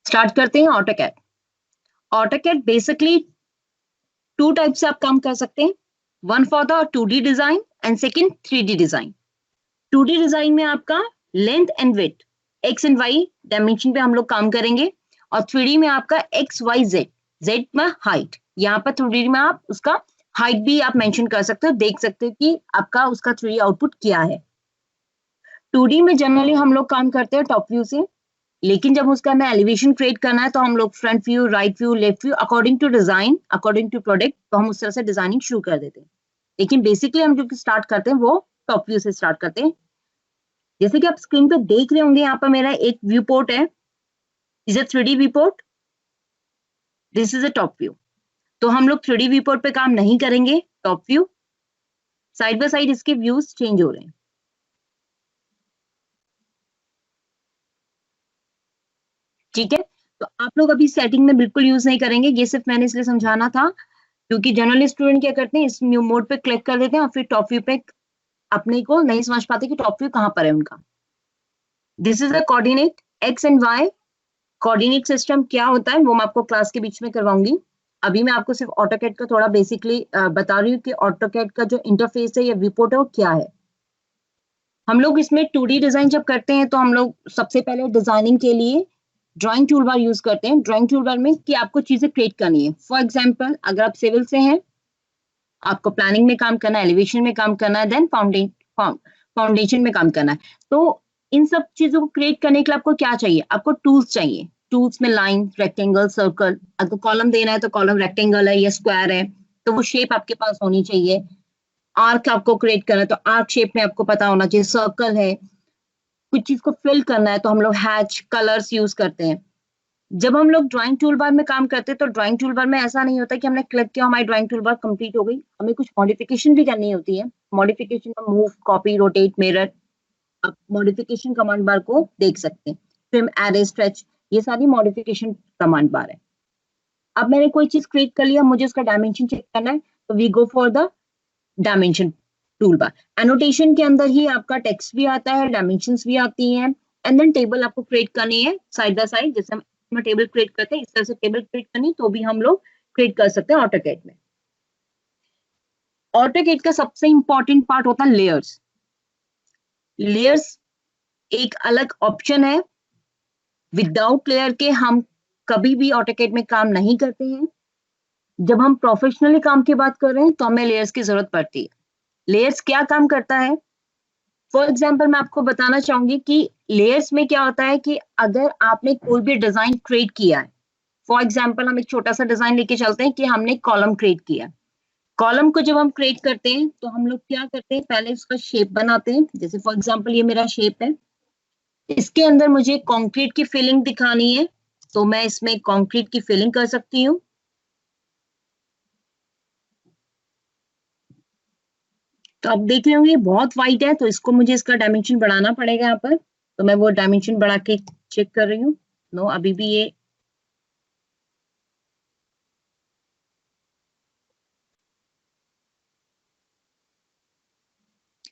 Start करते हैं AutoCAD. AutoCAD basically two type से आप काम कर सकते हैं, one for the 2D design and second 3D design. 2D design में आपका length and width X and Y dimension पे हम लोग काम करेंगे, और 3D में आपका एक्स वाई जेड, जेड में हाइट। यहाँ पर 3D में आप उसका हाइट भी आप मेंशन कर सकते हो, देख सकते हो कि आपका उसका 3D आउटपुट क्या है। 2D में जनरली हम लोग काम करते हैं टॉप व्यू से, लेकिन जब उसका हमें एलिवेशन क्रिएट करना है तो हम लोग front view, right view, left view, according to design, according to product, तो हम उस तरह से डिजाइनिंग शुरू कर देते हैं। लेकिन बेसिकली हम जो स्टार्ट करते हैं वो टॉप व्यू से स्टार्ट करते हैं। जैसे कि आप स्क्रीन पे देख रहे होंगे, यहाँ पर मेरा एक व्यू पोर्ट है, is a 3D view port, this is a top view. तो हम लोग 3D व्यू पोर्ट पे काम नहीं करेंगे, top view, side by side इसके व्यूज चेंज हो रहे हैं। ठीक है, तो आप लोग अभी सेटिंग में बिल्कुल यूज नहीं करेंगे, ये सिर्फ मैंने इसलिए समझाना था क्योंकि जनरल स्टूडेंट क्या करते हैं, इस न्यू मोड पे क्लिक कर देते हैं और फिर टॉप व्यू पे अपने को नहीं समझ पाते कि टॉप व्यू कहाँ पर है उनका। This is a coordinate X and Y. Coordinate system क्या होता है वो मैं आपको क्लास के बीच में करवाऊंगी। अभी मैं आपको सिर्फ ऑटोकैड का थोड़ा बेसिकली बता रही हूँ कि ऑटोकैड का जो इंटरफेस है या रिपोर्ट है वो क्या है। हम लोग इसमें 2D डिजाइन जब करते हैं तो हम लोग सबसे पहले डिजाइनिंग के लिए ड्राइंग टूल बार यूज करते हैं। ड्राइंग टूल बार में कि आपको चीजें क्रिएट करनी है, फॉर एग्जाम्पल अगर आप सिविल से हैं, आपको प्लानिंग में काम करना है, एलिवेशन में काम करना है, देन फाउंडेशन में काम करना है, तो इन सब चीजों को क्रिएट करने के लिए आपको क्या चाहिए, आपको टूल्स चाहिए। टूल्स में लाइन, रेक्टेंगल, सर्कल, अगर कॉलम देना है तो कॉलम रेक्टेंगल है या स्क्वायर है, तो वो शेप आपके पास होनी चाहिए। आर्क आपको क्रिएट करना है तो आर्क शेप में आपको पता होना चाहिए। सर्कल है, कुछ चीज को फिल करना है तो हम लोग हैच कलर्स यूज करते हैं। जब हम लोग ड्राइंग टूल बार में काम करते हैं तो ड्राइंग टूल बार में ऐसा नहीं होता कि हमने क्लिक किया हमारी ड्राइंग टूल बार कंप्लीट हो गई, हमें कुछ मॉडिफिकेशन भी करनी होती है। मॉडिफिकेशन में मूव, कॉपी, रोटेट, मिरर, आप मॉडिफिकेशन कमांड बार को देख सकते हैं। ट्रिम, एरे, स्ट्रेच, ये सारी मॉडिफिकेशन कमांड बार है। अब मैंने कोई चीज क्रिएट कर लिया, मुझे उसका डायमेंशन चेक करना है, तो we go for the dimension tool bar. Annotation के अंदर ही आपका टेक्स्ट भी आता है, डायमेंशंस भी आती हैं, एंड देन टेबल आपको क्रिएट करनी है साइड बाय साइड। जैसे हम टेबल क्रिएट करते हैं इस तरह से टेबल क्रिएट करनी तो भी हम लोग क्रिएट कर सकते हैं ऑटोकैड में। ऑटोकैड का सबसे इंपॉर्टेंट पार्ट होता है लेयर्स। लेयर्स एक अलग ऑप्शन है, विदाउट लेयर के हम कभी भी ऑटोकैड में काम नहीं करते हैं। जब हम प्रोफेशनली काम की बात कर रहे हैं तो हमें लेयर्स की जरूरत पड़ती है। लेयर्स क्या काम करता है, फॉर एग्जाम्पल मैं आपको बताना चाहूंगी कि लेयर्स में क्या होता है कि अगर आपने कोई भी डिजाइन क्रिएट किया है, फॉर एग्जाम्पल हम एक छोटा सा डिजाइन लेके चलते हैं कि हमने कॉलम क्रिएट किया। कॉलम को जब हम क्रिएट करते हैं तो हम लोग क्या करते हैं, पहले उसका शेप बनाते हैं। जैसे फॉर एग्जाम्पल ये मेरा शेप है, इसके अंदर मुझे कंक्रीट की फिलिंग दिखानी है, तो मैं इसमें कंक्रीट की फिलिंग कर सकती हूँ। तो आप देख रहे होंगे बहुत वाइट है, तो इसको मुझे इसका डायमेंशन बढ़ाना पड़ेगा यहाँ पर, तो मैं वो डायमेंशन बढ़ा के चेक कर रही हूँ। नो, अभी भी ये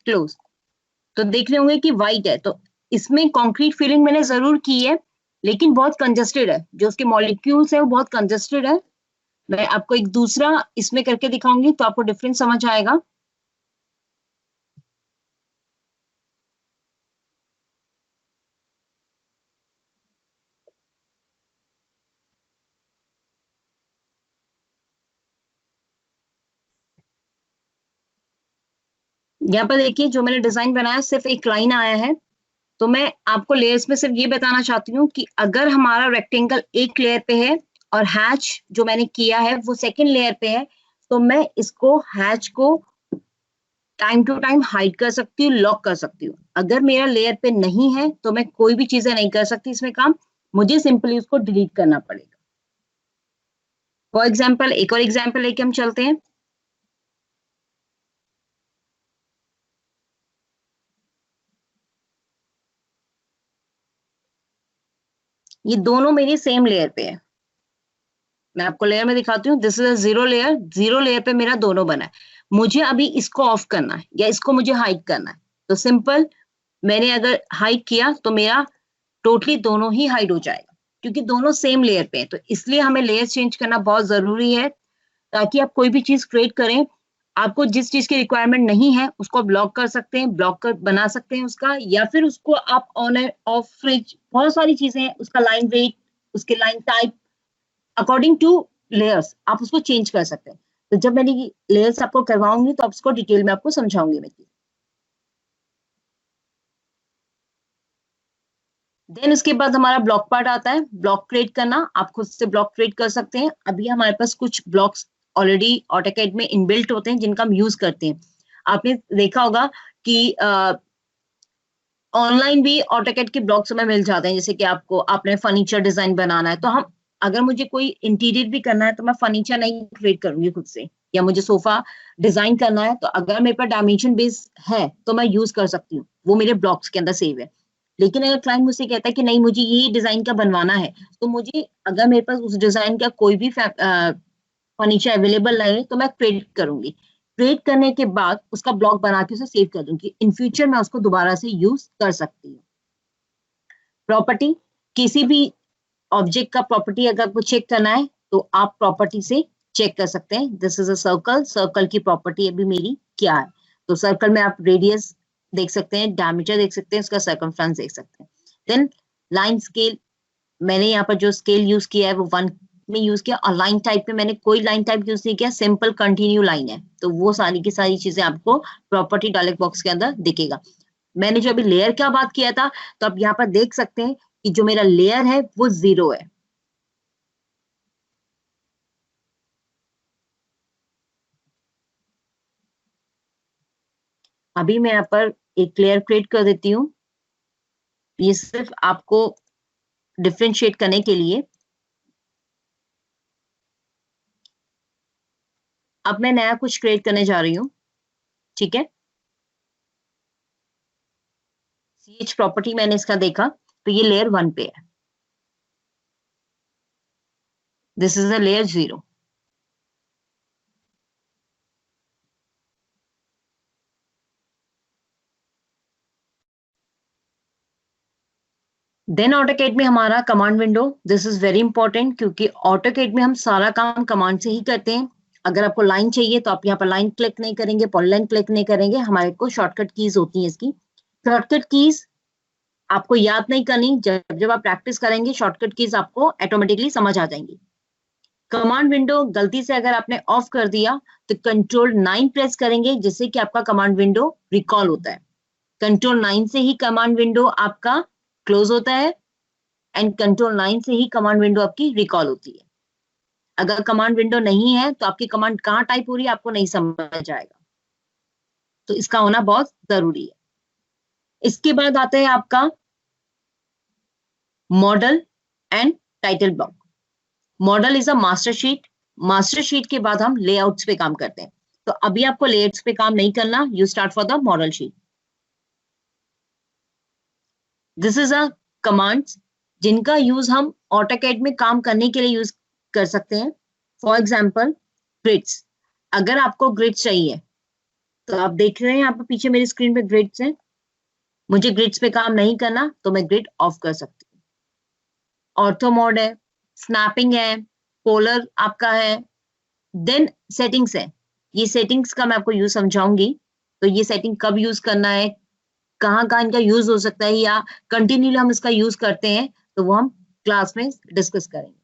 क्लोज। तो देख रहे होंगे कि वाइट है, तो इसमें कंक्रीट फिलिंग मैंने जरूर की है, लेकिन बहुत कंजस्टेड है, जो उसके मॉलिक्यूल्स है वो बहुत कंजस्टेड है। मैं आपको एक दूसरा इसमें करके दिखाऊंगी तो आपको डिफरेंस समझ आएगा। यहाँ पर देखिए जो मैंने डिजाइन बनाया सिर्फ एक लाइन आया है। तो मैं आपको लेयर्स में सिर्फ ये बताना चाहती हूँ कि अगर हमारा रेक्टेंगल एक लेयर पे है और हैच जो मैंने किया है वो सेकंड लेयर पे है, तो मैं इसको हैच को टाइम टू टाइम हाइड कर सकती हूँ, लॉक कर सकती हूँ। अगर मेरा लेयर पे नहीं है तो मैं कोई भी चीजें नहीं कर सकती इसमें काम, मुझे सिंपली उसको डिलीट करना पड़ेगा। फॉर एग्जाम्पल एक और एग्जाम्पल लेके हम चलते हैं। ये दोनों मेरी सेम लेयर पे है, मैं आपको लेयर में दिखाती हूँ। This is a zero layer, zero layer पे मेरा दोनों बना है। मुझे अभी इसको ऑफ करना है या इसको मुझे हाइड करना है, तो सिंपल मैंने अगर हाइड किया तो मेरा टोटली दोनों ही हाइड हो जाएगा। क्योंकि दोनों सेम लेयर पे हैं, तो इसलिए हमें लेयर चेंज करना बहुत जरूरी है, ताकि आप कोई भी चीज क्रिएट करें, आपको जिस चीज की रिक्वायरमेंट नहीं है उसको ब्लॉक कर सकते हैं, ब्लॉक कर बना सकते हैं उसका, या फिर उसको आप ऑन एंड ऑफ स्विच, बहुत सारी चीजें हैं, उसका लाइन वेट, उसके line type, according two layers आप उसको चेंज कर सकते हैं। तो जब मैंने लेयर्स आपको करवाऊंगी तो आप उसको डिटेल में आपको समझाऊंगी मैं। देन उसके बाद हमारा ब्लॉक पार्ट आता है, ब्लॉक क्रिएट करना। आप खुद से ब्लॉक क्रिएट कर सकते हैं। अभी हमारे पास कुछ ब्लॉक्स ऑलरेडी ऑटोकैड में इनबिल्ट होते हैं जिनका हम यूज करते हैं। आपने देखा होगा कि ऑनलाइन भी ऑटोकैड के ब्लॉक्स हमें मिल जाते हैं, जैसे कि आपने फर्नीचर डिजाइन बनाना है, तो हम अगर मुझे कोई इंटीरियर भी करना है तो मैं फर्नीचर नहीं क्रिएट करूंगी खुद से, या मुझे सोफा डिजाइन करना है तो अगर मेरे पास डायमेंशन बेस है तो मैं यूज कर सकती हूँ, वो मेरे ब्लॉक्स के अंदर सेव है। लेकिन अगर क्लाइंट मुझसे कहता है कि नहीं मुझे यही डिजाइन का बनवाना है, तो मुझे अगर मेरे पास उस डिजाइन का कोई भी फर्नीचर अवेलेबल नहीं है तो मैं क्रिएट करूंगी। क्रिएट करने के बाद उसका ब्लॉक बना के उसे सेव कर दूंगी, इन फ्यूचर मैं उसको दोबारा से यूज कर सकती हूँ। प्रॉपर्टी, किसी भी ऑब्जेक्ट का प्रॉपर्टी अगर आपको चेक करना है तो आप प्रॉपर्टी से चेक कर सकते हैं। This is a circle, circle की प्रॉपर्टी अभी मेरी क्या है, तो सर्कल में आप रेडियस देख सकते हैं, डायमीटर देख सकते हैं, उसका सर्कमफ्रेंस देख सकते हैं। देन लाइन स्केल, मैंने यहाँ पर जो स्केल यूज किया है वो 1 में यूज किया, और लाइन टाइप में मैंने कोई लाइन टाइप यूज नहीं किया, सिंपल कंटिन्यू लाइन है। तो वो सारी की सारी चीजें आपको प्रॉपर्टी डायलॉग बॉक्स के अंदर दिखेगा। मैंने जो अभी लेयर का बात किया था, तो आप यहाँ पर देख सकते हैं कि जो मेरा लेयर है वो 0 है। अभी मैं यहाँ पर एक लेयर क्रिएट कर देती हूँ, ये सिर्फ आपको डिफरेंशिएट करने के लिए। अब मैं नया कुछ क्रिएट करने जा रही हूँ, ठीक है। CH प्रॉपर्टी मैंने इसका देखा, तो ये लेयर 1 पे है, this is a layer 0। Then AutoCAD में हमारा command window, this is very important, क्योंकि ऑटोकैड में हम सारा काम कमांड से ही करते हैं। अगर आपको लाइन चाहिए तो आप यहाँ पर लाइन क्लिक नहीं करेंगे, पॉलीलाइन क्लिक नहीं करेंगे, हमारे को शॉर्टकट कीज होती है इसकी। शॉर्टकट कीज आपको याद नहीं करनी, जब जब आप प्रैक्टिस करेंगे शॉर्टकट कीज आपको ऑटोमेटिकली समझ आ जाएंगी। कमांड विंडो गलती से अगर आपने ऑफ कर दिया तो कंट्रोल 9 प्रेस करेंगे, जिससे कि आपका कमांड विंडो रिकॉल होता है। कंट्रोल 9 से ही कमांड विंडो आपका क्लोज होता है, एंड कंट्रोल 9 से ही कमांड विंडो आपकी रिकॉल होती है। अगर कमांड विंडो नहीं है तो आपकी कमांड कहाँ टाइप हो रही है आपको नहीं समझ आएगा, तो इसका होना बहुत जरूरी है। इसके बाद आता है आपका model and title block. Model is a master sheet, master sheet के बाद हम लेआउट्स पे काम करते हैं। तो अभी आपको लेआउट्स पे काम नहीं करना, you start for the model sheet. This is a commands जिनका यूज हम ऑटोकैड में काम करने के लिए यूज कर सकते हैं। फॉर एग्जाम्पल ग्रिड्स, अगर आपको ग्रिड्स चाहिए तो आप देख रहे हैं यहाँ पर पीछे मेरी स्क्रीन पे ग्रिड्स हैं, मुझे ग्रिड्स पे काम नहीं करना तो मैं ग्रिड ऑफ कर सकती हूँ। ऑर्थो मोड है, स्नैपिंग है, पोलर आपका है, देन सेटिंग्स है। ये सेटिंग्स का मैं आपको यूज समझाऊंगी, तो ये सेटिंग कब यूज करना है, कहाँ कहाँ इनका यूज हो सकता है, या कंटिन्यूली हम इसका यूज करते हैं, तो वो हम क्लास में डिस्कस करेंगे।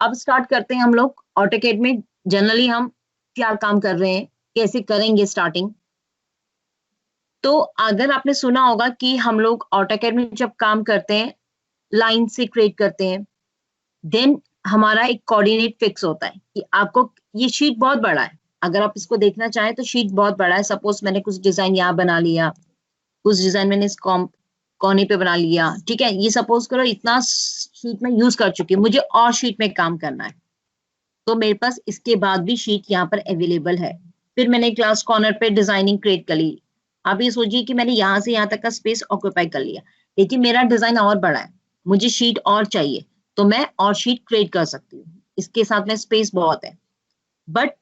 अब स्टार्ट करते हैं हम लोग ऑटोकैड में जनरली हम क्या काम कर रहे हैं, कैसे करेंगे स्टार्टिंग। तो अगर आपने सुना होगा कि हम लोग ऑटोकैड में जब काम करते हैं लाइन से क्रिएट करते हैं, देन हमारा एक कोऑर्डिनेट फिक्स होता है कि आपको, ये शीट बहुत बड़ा है, अगर आप इसको देखना चाहें तो शीट बहुत बड़ा है। सपोज मैंने कुछ डिजाइन यहाँ बना लिया, कुछ डिजाइन मैंने इस कोने पे बना लिया, ठीक है। ये सपोज करो इतना शीट में यूज कर चुकी हूँ, मुझे और शीट में काम करना है, तो मेरे पास इसके बाद भी शीट यहाँ पर अवेलेबल है। फिर मैंने क्लास कॉर्नर पे डिजाइनिंग क्रिएट कर ली। आप ये सोचिए कि मैंने यहाँ से यहाँ तक का स्पेस ऑक्यूपाई कर लिया, लेकिन मेरा डिजाइन और बड़ा है, मुझे शीट और चाहिए, तो मैं और शीट क्रिएट कर सकती हूँ। इसके साथ में स्पेस बहुत है, बट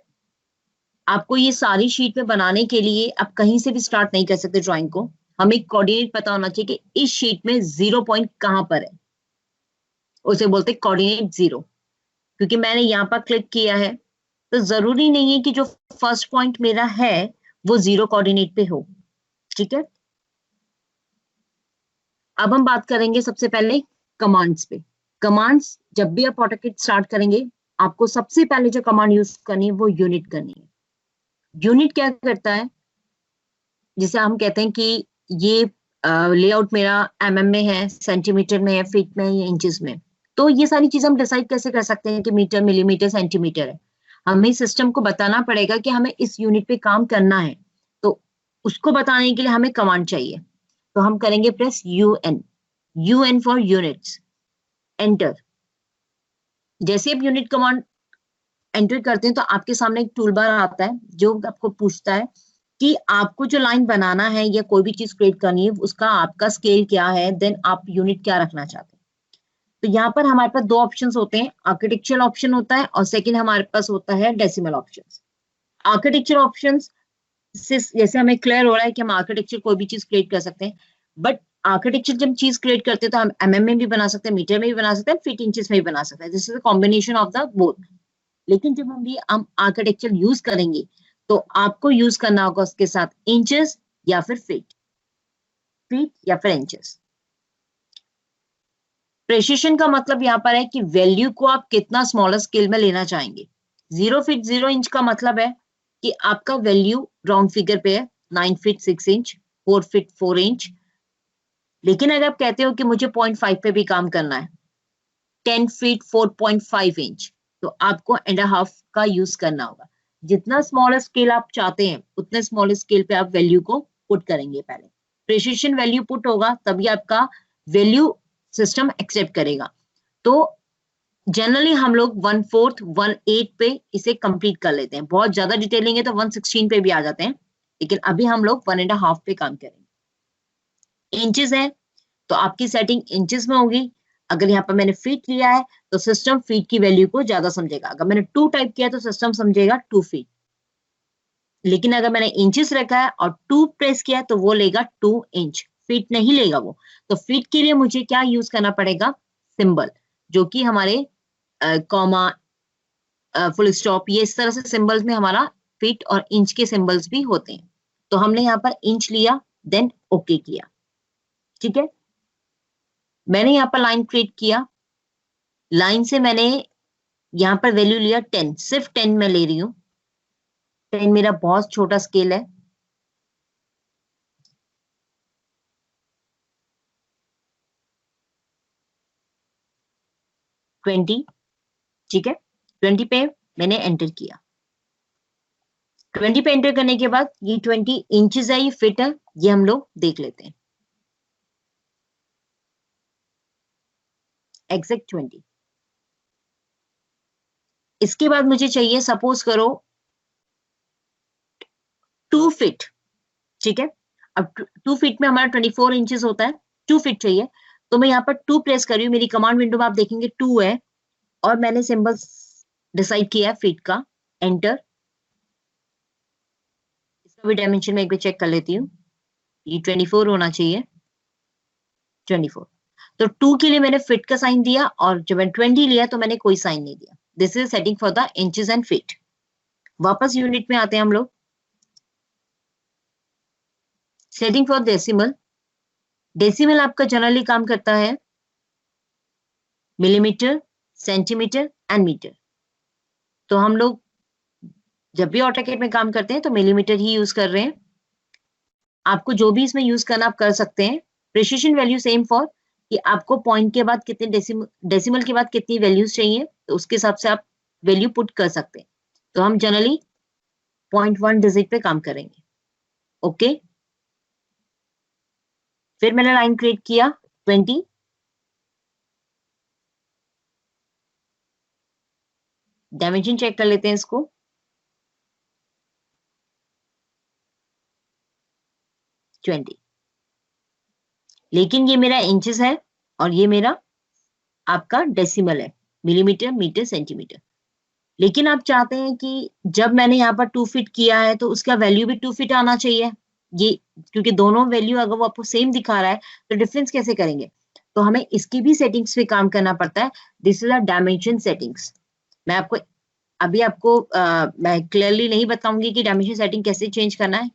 आपको ये सारी शीट में बनाने के लिए आप कहीं से भी स्टार्ट नहीं कर सकते ड्राइंग को, हमें कोऑर्डिनेट पता होना चाहिए कि इस शीट में 0 पॉइंट कहां पर है, उसे बोलते हैं कोऑर्डिनेट 0। क्योंकि मैंने यहाँ पर क्लिक किया है तो जरूरी नहीं है कि जो फर्स्ट पॉइंट मेरा है वो 0 कोऑर्डिनेट पे हो। ठीक है, अब हम बात करेंगे सबसे पहले कमांड्स पे। कमांड्स, जब भी आप ऑटोकैड स्टार्ट करेंगे आपको सबसे पहले जो कमांड यूज करनी है वो यूनिट करनी है। यूनिट क्या करता है, जिसे हम कहते हैं कि ये लेआउट मेरा mm में है, सेंटीमीटर में है, फीट में है या इंचेस में। तो ये सारी चीजें हम डिसाइड कैसे कर सकते हैं कि मीटर, मिलीमीटर, सेंटीमीटर है। हमें सिस्टम को बताना पड़ेगा कि हमें इस यूनिट पे काम करना है, तो उसको बताने के लिए हमें कमांड चाहिए। तो हम करेंगे press UN for units, enter. जैसे आप यूनिट कमांड एंटर करते हैं तो आपके सामने एक टूल बार आता है जो आपको पूछता है कि आपको जो लाइन बनाना है या कोई भी चीज क्रिएट करनी है उसका आपका स्केल क्या है, देन आप यूनिट क्या रखना चाहते हैं। तो यहाँ पर हमारे पास दो ऑप्शंस होते हैं, आर्किटेक्चरल ऑप्शन होता है और सेकंड हमारे पास होता है डेसिमल ऑप्शन। आर्किटेक्चर ऑप्शन से जैसे हमें क्लियर हो रहा है कि हम आर्किटेक्चर कोई भी चीज क्रिएट कर सकते हैं, बट आर्किटेक्चर जब चीज क्रिएट करते हैं तो हम mm में भी बना सकते हैं, मीटर में भी बना सकते हैं, फीट इंचेस में भी बना सकते हैं। This is combination of the both. लेकिन जब हम आर्किटेक्चर यूज करेंगे तो आपको यूज करना होगा उसके साथ इंचेस या फिर फीट या फिर इंचेस। प्रेसिशन का मतलब यहाँ पर है कि वैल्यू को आप कितना स्मॉलर स्केल में लेना चाहेंगे। 0 फीट 0 इंच का मतलब है कि आपका वैल्यू राउंड फिगर पे है 9 फीट 6 इंच, 4 फीट 4 इंच। लेकिन अगर आप कहते हो कि मुझे 0.5 पे भी काम करना है, 10 फीट 4.5 इंच, तो आपको एंड हाफ का यूज करना होगा। जितना स्मॉलर स्केल आप चाहते हैं उतने स्मॉलर स्केल पे आप वैल्यू को पुट करेंगे। पहले प्रेसिशन वैल्यू पुट होगा तभी आपका वैल्यू सिस्टम एक्सेप्ट करेगा। तो जनरली हम लोग 1/4 1/8 पे इसे कंप्लीट कर लेते हैं। बहुत ज्यादा डिटेलिंग है तो 1/16 पे भी आ जाते हैं, लेकिन अभी हम लोग 1.5 पे काम करेंगे। इंचेस है तो आपकी सेटिंग इंचेस में होगी। अगर यहाँ पर मैंने फीट लिया है तो सिस्टम फीट की वैल्यू को ज्यादा समझेगा। अगर मैंने 2 टाइप किया तो सिस्टम समझेगा 2 फीट। लेकिन अगर मैंने इंचेस रखा है और 2 प्रेस किया तो वो लेगा 2 इंच, फीट नहीं लेगा वो। तो फीट के लिए मुझे क्या यूज करना पड़ेगा, सिंबल, जो कि हमारे कॉमा, फुल स्टॉप, ये इस तरह से सिंबल्स में हमारा फीट और इंच के सिंबल्स भी होते हैं। तो हमने यहाँ पर इंच लिया, देन ओके किया। ठीक है, मैंने यहाँ पर लाइन क्रिएट किया। लाइन से मैंने यहाँ पर वैल्यू लिया 10, सिर्फ 10 मैं ले रही हूँ। 10 मेरा बहुत छोटा स्केल है। ट्वेंटी, ठीक है, 20 पे मैंने एंटर किया। 20 पे एंटर करने के बाद ये 20 इंचेस है, ये फिट है, ये हम लोग देख लेते हैं। एग्जैक्ट 20। इसके बाद मुझे चाहिए, सपोज करो 2 फीट। ठीक है, अब 2 फीट में हमारा 24 इंचेस होता है, 2 फीट चाहिए। तो मैं यहाँ पर 2 प्रेस कर रही हूँ। मेरी कमांड विंडो में आप देखेंगे 2 है और मैंने सिंबल डिसाइड किया है फीट का। एंटर। इसका भी डायमेंशन में एक बार चेक कर लेती हूँ, ये 24 होना चाहिए, 24। तो 2 के लिए मैंने फिट का साइन दिया और जब मैंने 20 लिया तो मैंने कोई साइन नहीं दिया। This is setting for the inches and feet. वापस यूनिट में आते हैं हम लोग। Setting for decimal. डेसिमल आपका जनरली काम करता है मिलीमीटर, सेंटीमीटर एंड मीटर। तो हम लोग जब भी ऑटोकैड में काम करते हैं तो मिलीमीटर ही यूज कर रहे हैं। आपको जो भी इसमें यूज करना आप कर सकते हैं। प्रिसिशन वैल्यू सेम फॉर, कि आपको पॉइंट के बाद कितने डेसिमल के बाद कितनी वैल्यूज चाहिए तो उसके हिसाब से आप वैल्यू पुट कर सकते हैं। तो हम जनरली 0.1 डिजिट पे काम करेंगे। ओके, फिर मैंने लाइन क्रिएट किया 20। डायमेंशन चेक कर लेते हैं इसको। लेकिन ये मेरा इंचेस है और ये मेरा आपका डेसिमल है, मिलीमीटर, मीटर, सेंटीमीटर। लेकिन आप चाहते हैं कि जब मैंने यहाँ पर 2 फीट किया है तो उसका वैल्यू भी 2 फीट आना चाहिए। ये क्योंकि दोनों वैल्यू अगर वो आपको सेम दिखा रहा है तो डिफरेंस कैसे करेंगे? तो हमें इसकी भी सेटिंग्स पे काम करना पड़ता है। This is a dimension settings. मैं आपको अभी आपको मैं क्लियरली नहीं बताऊंगी कि डायमेंशन सेटिंग कैसे चेंज करना है,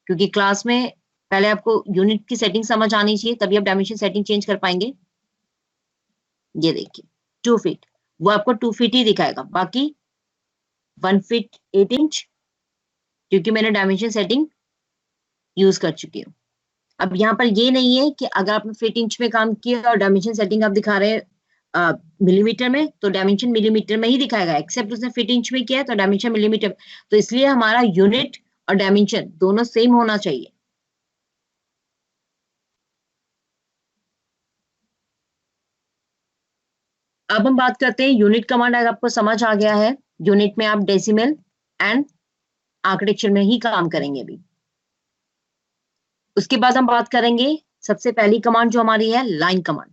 क्योंकि क्लास में पहले आपको यूनिट की सेटिंग समझ आनी चाहिए, तभी आप डायमेंशन सेटिंग चेंज कर पाएंगे। ये देखिए 2 फीट, वो आपको 2 फीट ही दिखाएगा, बाकी 1 फीट 8 इंच, क्योंकि मैंने डायमेंशन सेटिंग यूज कर चुकी हूँ। अब यहाँ पर ये नहीं है कि अगर आपने फीट इंच में काम किया और डायमेंशन सेटिंग आप दिखा रहे हैं मिलीमीटर में, तो डायमेंशन मिलीमीटर में ही दिखाएगा, एक्सेप्ट उसने फीट इंच में किया है तो डायमेंशन मिलीमीटर। तो इसलिए हमारा यूनिट और डायमेंशन दोनों सेम होना चाहिए। अब हम बात करते हैं यूनिट कमांड। अगर आपको समझ आ गया है, यूनिट में आप डेसिमल एंड आर्किटेक्चर में ही काम करेंगे अभी। उसके बाद हम बात करेंगे सबसे पहली कमांड जो हमारी है लाइन कमांड।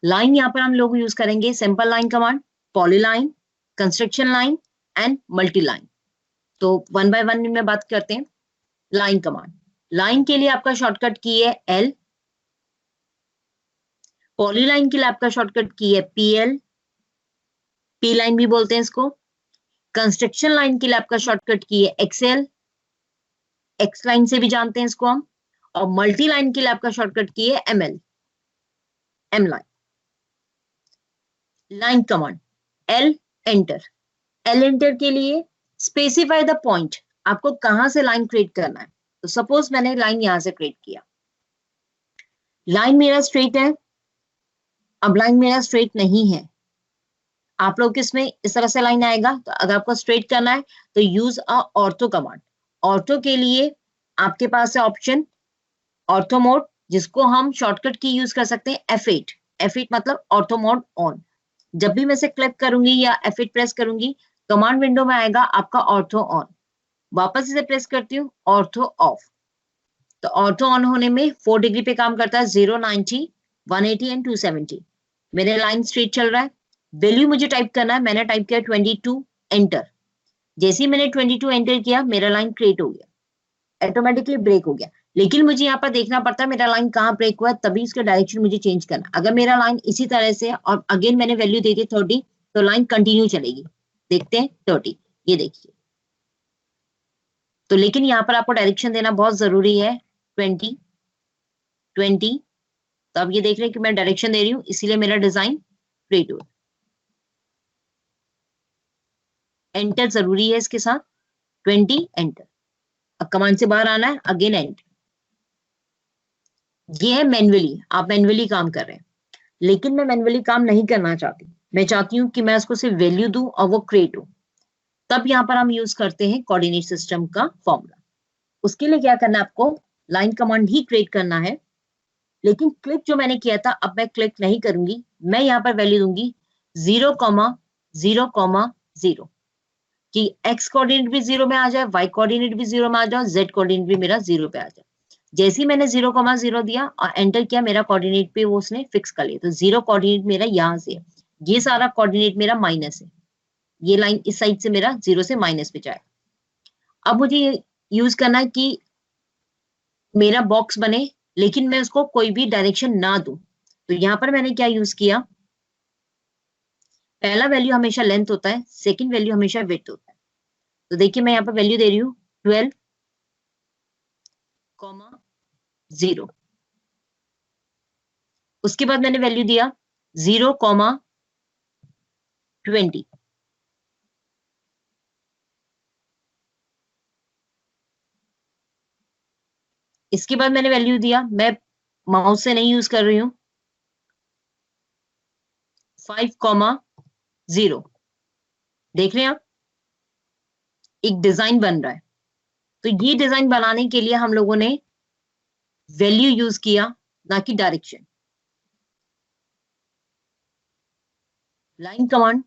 लाइन यहाँ पर हम लोग यूज करेंगे simple line command, polyline, construction line and multi line. तो वन बाय वन में बात करते हैं। लाइन कमांड, लाइन के लिए आपका शॉर्टकट की है एल, पॉलीलाइन के लिए आपका शॉर्टकट की है पीएल, पी लाइन भी बोलते हैं इसको। कंस्ट्रक्शन लाइन के लिए आपका शॉर्टकट की है एक्सएल, एक्स लाइन से भी जानते हैं इसको हम। और मल्टी लाइन के लिए आपका शॉर्टकट की है ML, M line. Line command L enter, L enter के लिए स्पेसिफाई द पॉइंट, आपको कहां से लाइन क्रिएट करना है। तो सपोज मैंने लाइन यहां से क्रिएट किया, लाइन मेरा स्ट्रेट है। अब लाइन मेरा स्ट्रेट नहीं है, आप लोग किसमें इस तरह से लाइन आएगा, तो अगर आपको स्ट्रेट करना है तो use a ortho command. Ortho के लिए आपके पास है ऑप्शन ऑर्थो मोड, जिसको हम शॉर्टकट की यूज कर सकते हैं F8। F8 मतलब ऑर्थो मोड ऑन। जब भी मैं से क्लिक करूंगी या F8 प्रेस करूंगी, कमांड विंडो में आएगा आपका ऑर्थो ऑन। वापस इसे प्रेस करती हूँ, ऑर्थो ऑफ। तो ऑर्थो ऑन होने में 4 डिग्री पे काम करता है, 0, 90, 180 एंड 270। मेरे लाइन स्ट्रेट चल रहा है। वैल्यू मुझे टाइप करना है, मैंने टाइप किया 22, एंटर। जैसे ही मैंने 22 एंटर किया, मेरा लाइन क्रिएट हो गया, ऑटोमेटिकली ब्रेक हो गया। लेकिन मुझे यहाँ पर देखना पड़ता है मेरा लाइन कहाँ ब्रेक हुआ है, तभी इसका डायरेक्शन मुझे चेंज करना। अगर मेरा लाइन इसी तरह से और अगेन मैंने वैल्यू दे दी 30, तो लाइन कंटिन्यू चलेगी। देखते हैं 30, ये देखिए। तो लेकिन यहाँ पर आपको डायरेक्शन देना बहुत जरूरी है, 20, 20। तो अब ये देख रहे हैं कि मैं डायरेक्शन दे रही हूँ, इसीलिए मेरा डिजाइन क्रिएट हुआ। एंटर जरूरी है इसके साथ, 20 एंटर। अब कमांड से बाहर आना है, अगेन एंटर। ये है मैन्युअली, आप मैन्युअली काम कर रहे हैं। लेकिन मैं मैन्युअली काम नहीं करना चाहती, मैं चाहती हूँ कि मैं उसको सिर्फ वैल्यू दूं और वो क्रिएट हो। तब यहाँ पर हम यूज करते हैं कोऑर्डिनेट सिस्टम का फॉर्मूला। उसके लिए क्या करना है आपको, लाइन कमांड ही क्रिएट करना है। लेकिन क्लिक जो मैंने किया था, अब मैं क्लिक नहीं करूंगी, मैं यहाँ पर वैल्यू दूंगी 0,0,0 कि एक्स कोऑर्डिनेट भी 0 में आ जाए, वाई कोऑर्डिनेट भी 0 में आ जाए, जेड कोऑर्डिनेट भी मेरा 0 पे आ जाए। जैसे ही मैंने 0,0 दिया और एंटर किया, मेरा कोऑर्डिनेट पे वो उसने फिक्स कर लिया। तो 0 कोऑर्डिनेट मेरा यहाँ से है, ये सारा कोऑर्डिनेट मेरा माइनस है, ये लाइन इस साइड से मेरा 0 से माइनस पे जाए। अब मुझे यूज करना है कि मेरा बॉक्स बने, लेकिन मैं उसको कोई भी डायरेक्शन ना दूं। तो यहाँ पर मैंने क्या यूज किया, पहला वैल्यू हमेशा लेंथ होता है, सेकंड वैल्यू हमेशा विड्थ होता है। तो देखिए मैं यहाँ पर वैल्यू दे रही हूँ 12,0। उसके बाद मैंने वैल्यू दिया 0,20। इसके बाद मैंने वैल्यू दिया, मैं माउस से नहीं यूज कर रही हूं, 5,0। देख रहे हैं आप, एक डिजाइन बन रहा है। तो ये डिजाइन बनाने के लिए हम लोगों ने वैल्यू यूज किया, ना कि डायरेक्शन। Line command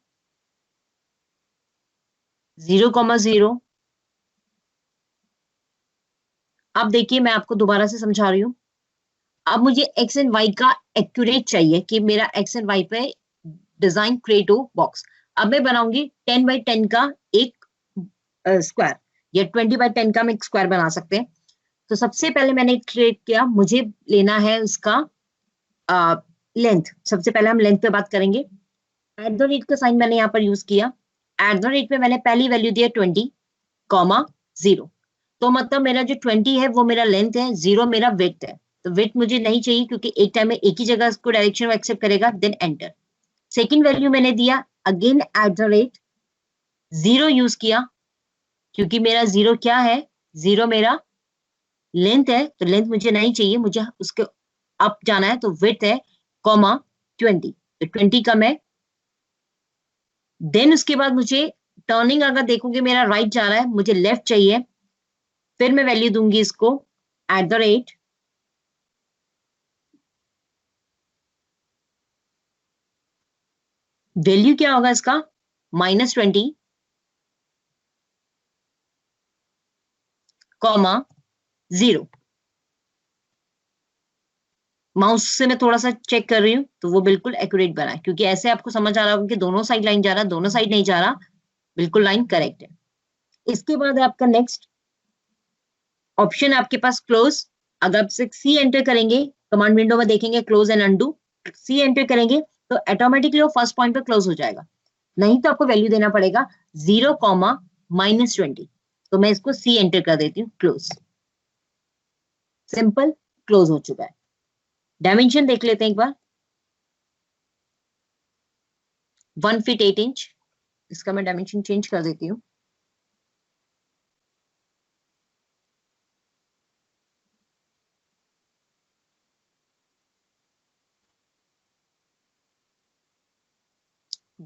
0,0। अब देखिए मैं आपको दोबारा से समझा रही हूं। अब मुझे एक्स एंड वाई का एक्यूरेट चाहिए कि मेरा एक्स एंड वाई पे डिजाइन क्रिएट हो बॉक्स। अब मैं बनाऊंगी 10 बाई 10 का एक स्क्वायर, या 20 बाई 10 का हम एक स्क्वायर बना सकते हैं। तो सबसे पहले मैंने क्रिएट किया, मुझे लेना है उसका लेंथ। सबसे पहले हम लेंथ पे बात करेंगे। एट द रेट का साइन मैंने यहाँ पर यूज किया। एट द रेट में मैंने पहली वैल्यू दिया 20, 0। तो मतलब मेरा जो 20 है वो मेरा लेंथ है, 0 मेरा विड्थ है। तो विड्थ मुझे नहीं चाहिए क्योंकि एक टाइम में एक ही जगह इसको डायरेक्शन एक्सेप्ट करेगा, देन एंटर। सेकेंड वैल्यू मैंने दिया again at the rate, 0 use किया क्योंकि मेरा 0 क्या है, 0 मेरा लेंथ है, तो लेंथ मुझे नहीं चाहिए, मुझे उसके अप जाना है, तो विड्थ है, 20। तो 20 का मैं, देन उसके बाद मुझे टर्निंग अगर देखोगे मेरा राइट जा रहा है, मुझे लेफ्ट चाहिए, फिर मैं वैल्यू दूंगी इसको एट द रेट, वैल्यू क्या होगा इसका, -20, 0। माउस से मैं थोड़ा सा चेक कर रही हूँ तो वो बिल्कुल एक्यूरेट बना है, क्योंकि ऐसे आपको समझ आ रहा होगा कि दोनों साइड लाइन जा रहा है, दोनों साइड नहीं जा रहा, बिल्कुल लाइन करेक्ट है। इसके बाद आपका नेक्स्ट ऑप्शन आपके पास क्लोज। अगर आप सी एंटर करेंगे, कमांड विंडो में देखेंगे close and undo, C enter करेंगे तो ऑटोमेटिकली वो फर्स्ट पॉइंट पे क्लोज हो जाएगा। नहीं तो आपको वैल्यू देना पड़ेगा 0, -20। तो मैं इसको सी एंटर कर देती हूँ, क्लोज, सिंपल, क्लोज हो चुका है। डायमेंशन देख लेते हैं एक बार, 1 फीट 8 इंच। इसका मैं डायमेंशन चेंज कर देती हूँ।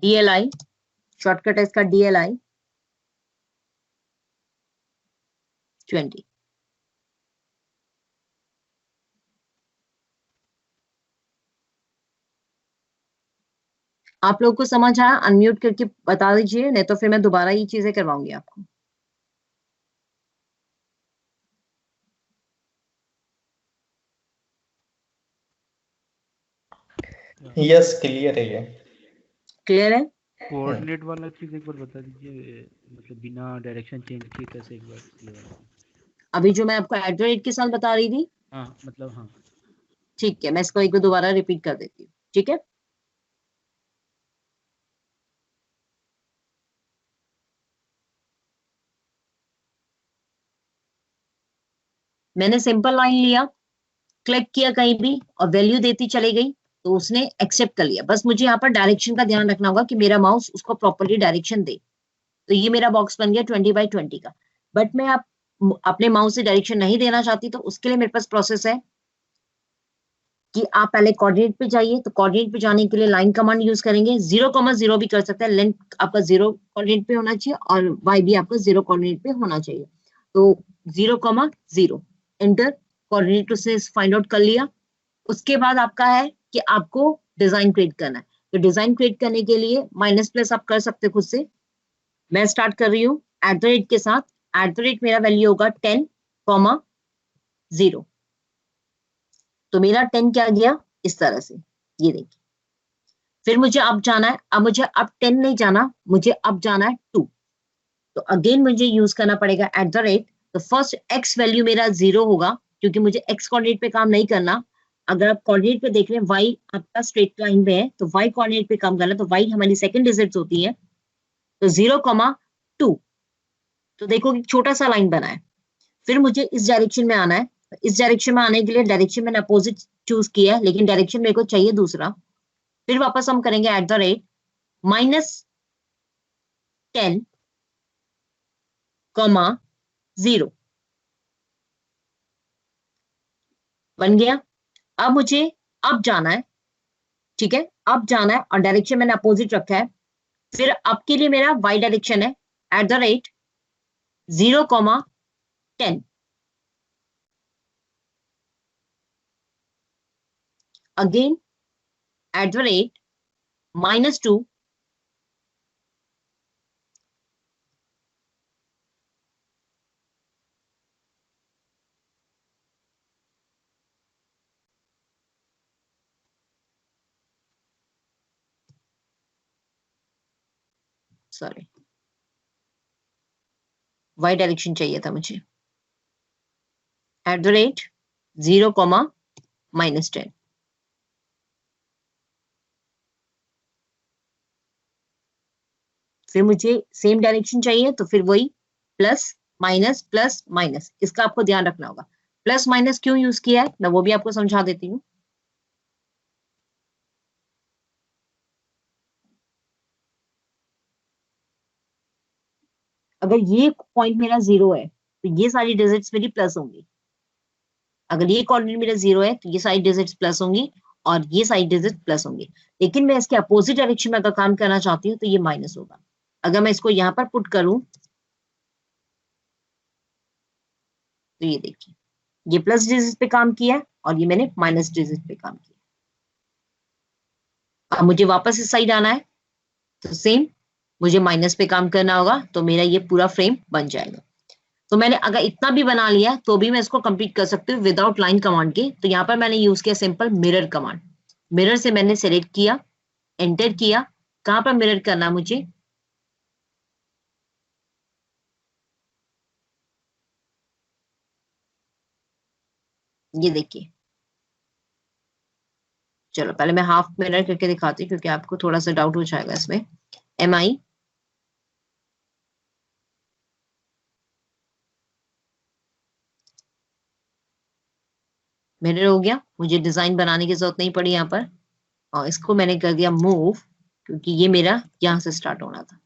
DLI, शॉर्टकट है इसका DLI 20। आप लोगों को समझ आया? अनम्यूट करके बता दीजिए, नहीं तो फिर मैं दोबारा ये चीजें करवाऊंगी आपको। यस, क्लियर है ये। क्लियर है? कोऑर्डिनेट वाला चीज एक बार बता दीजिए, मतलब बिना डायरेक्शन चेंज किए कैसे, एक बार ये वाला। अभी जो मैं आपको एट द रेट के साथ बता रही थी, हाँ मतलब हाँ। ठीक है, मैं इसको एक बार दोबारा रिपीट कर देती हूँ, ठीक है। मैंने सिंपल लाइन लिया, क्लिक किया कहीं भी और वैल्यू देती चली गई, तो उसने एक्सेप्ट कर लिया। बस मुझे यहाँ पर डायरेक्शन का ध्यान रखना होगा कि मेरा माउस उसको प्रॉपरली डायरेक्शन दे। तो ये मेरा बॉक्स बन गया 20 बाई 20 का। बट मैं आप अपने माउस से डायरेक्शन नहीं देना चाहती, तो उसके लिए मेरे पास प्रोसेस है कि आप पहले कोऑर्डिनेट पे जाइए। तो कोऑर्डिनेट पे जाने के लिए लाइन कमांड यूज करेंगे, 0, 0 भी कर सकते हैं, लेंथ आपका 0 कोऑर्डिनेट पे होना चाहिए और वाई भी आपका 0 कोऑर्डिनेट पे होना चाहिए। तो 0, 0 एंटर, कोऑर्डिनेट उसने फाइंड आउट कर लिया। उसके बाद आपका है कि आपको डिजाइन क्रिएट करना है। तो डिजाइन क्रिएट करने के लिए माइनस प्लस आप कर सकते हैं खुद से। मैं स्टार्ट कर रही हूँ एट द रेट के साथ। एट द रेट मेरा वैल्यू होगा 10, 0। तो मेरा 10 क्या गया इस तरह से, ये देखिए। फिर मुझे अब जाना है, अब मुझे अब 10 नहीं जाना, मुझे अब जाना है 2। तो अगेन मुझे यूज करना पड़ेगा एट द रेट। तो फर्स्ट एक्स वैल्यू मेरा 0 होगा क्योंकि मुझे एक्स कोऑर्डिनेट पे काम नहीं करना। अगर आप कोऑर्डिनेट पे देख रहे हैं, वाई आपका स्ट्रेट लाइन पे है, तो वाई कोऑर्डिनेट पे काम करना है, तो वाई हमारी सेकंड डिजिट होती है। तो 0, 2। तो देखो कि छोटा सा लाइन बना है। फिर मुझे इस डायरेक्शन में आना है। इस डायरेक्शन में आने के लिए डायरेक्शन मैंने अपोजिट चूज किया है, लेकिन डायरेक्शन मेरे को चाहिए दूसरा। फिर वापस हम करेंगे एट द रेट -10, 0 बन गया। अब मुझे अब जाना है, ठीक है, अब जाना है और डायरेक्शन मैंने अपोजिट रखा है। फिर अब के लिए मेरा वाई डायरेक्शन है at the rate 0, 10। Again at the rate -2, sorry, Y direction चाहिए था मुझे। At the rate 0, -10। फिर मुझे सेम डायरेक्शन चाहिए, तो फिर वही प्लस माइनस। इसका आपको ध्यान रखना होगा। प्लस माइनस क्यों यूज किया है, मैं वो भी आपको समझा देती हूँ। अगर ये पॉइंट मेरा 0 है तो ये सारी डिजिट्स मेरी प्लस होंगी। अगर ये कोऑर्डिनेट मेरा 0 है तो ये सारी डिजिट्स प्लस होंगी और ये सारी डिजिट प्लस होंगी। लेकिन मैं इसके अपोजिट डायरेक्शन में अगर काम करना चाहती हूँ तो ये माइनस होगा। अगर मैं इसको यहाँ पर पुट करूं तो ये देखिए, ये प्लस डिजिट पे काम किया और ये मैंने माइनस डिजिट पे काम किया। अब मुझे वापस इस साइड आना है तो सेम मुझे माइनस पे काम करना होगा, तो मेरा ये पूरा फ्रेम बन जाएगा। तो मैंने अगर इतना भी बना लिया तो भी मैं इसको कंप्लीट कर सकती हूँ विदाउट लाइन कमांड के। तो यहाँ पर मैंने यूज किया सिंपल मिरर कमांड। मिरर से मैंने सेलेक्ट किया, एंटर किया। कहां पर मिरर करना मुझे, ये देखिए। चलो पहले मैं हाफ मिरर करके दिखाती हूँ क्योंकि आपको थोड़ा सा डाउट हो जाएगा इसमें। MI मिरर हो गया, मुझे डिजाइन बनाने की जरूरत नहीं पड़ी यहाँ पर। और इसको मैंने कर दिया मूव क्योंकि ये मेरा यहाँ से स्टार्ट होना था।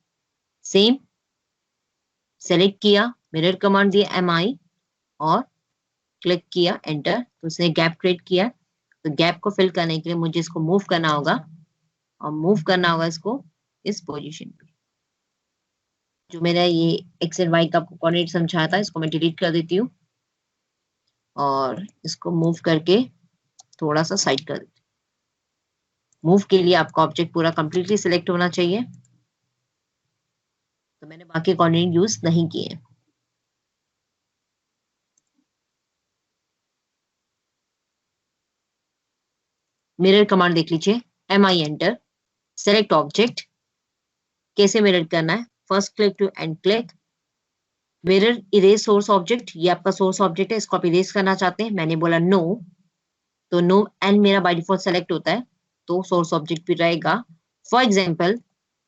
सेम सेलेक्ट किया, मिरर कमांड दिया MI और क्लिक किया एंटर, तो उसने गैप क्रिएट किया। तो गैप को फिल करने के लिए मुझे इसको मूव करना होगा और मूव करना होगा इसको इस पोजीशन पे। जो मेरा ये एक्स एंड वाई का आपको कोऑर्डिनेट समझाया था इसको मैं डिलीट कर देती हूँ और इसको मूव करके थोड़ा सा साइड कर देती हूँ। मूव के लिए आपका ऑब्जेक्ट पूरा कंप्लीटली सिलेक्ट होना चाहिए, तो मैंने बाकी कोऑर्डिनेट यूज नहीं किए। मिरर कमांड देख लीजिए, MI एंटर, सेलेक्ट ऑब्जेक्ट। कैसे मिरर करना है, first click two and click. Mirror erase source object, ये आपका सोर्स ऑब्जेक्ट है, इसको आप इरेज करना चाहते हैं, मैंने बोला नो, तो नो एंड मेरा बाय डिफॉल्ट सेलेक्ट होता है तो सोर्स ऑब्जेक्ट भी रहेगा। फॉर एग्जाम्पल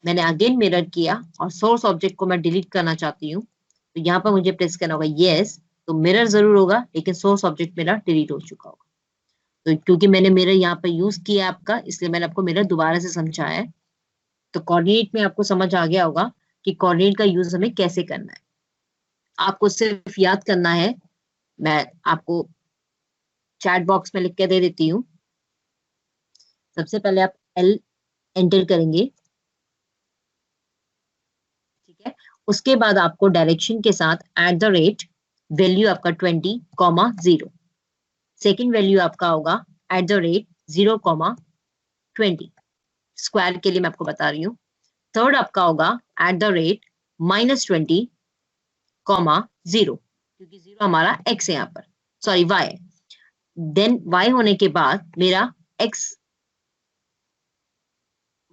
मैंने अगेन मिरर किया और सोर्स ऑब्जेक्ट को मैं डिलीट करना चाहती हूँ, तो यहाँ पर मुझे प्रेस करना होगा यस, तो मिरर जरूर होगा लेकिन सोर्स ऑब्जेक्ट मेरा डिलीट हो चुका होगा। तो क्योंकि मैंने मिरर यहाँ पर यूज किया आपका, इसलिए मैंने आपको मिरर दोबारा से समझाया है। तो कोऑर्डिनेट में आपको समझ आ गया होगा कि कोऑर्डिनेट का यूज हमें कैसे करना है। आपको सिर्फ याद करना है, मैं आपको चैट बॉक्स में लिख के दे देती हूँ। सबसे पहले आप L एंटर करेंगे, ठीक है। उसके बाद आपको डायरेक्शन के साथ एट द रेट वैल्यू आपका 20, 0। सेकेंड वैल्यू आपका होगा एट द रेट 0, 20। स्क्वायर के लिए मैं आपको बता रही हूँ। थर्ड आपका होगा एट द रेट -20, 0, क्योंकि 0 हमारा x है यहाँ पर, सॉरी y है। देन y होने के बाद मेरा x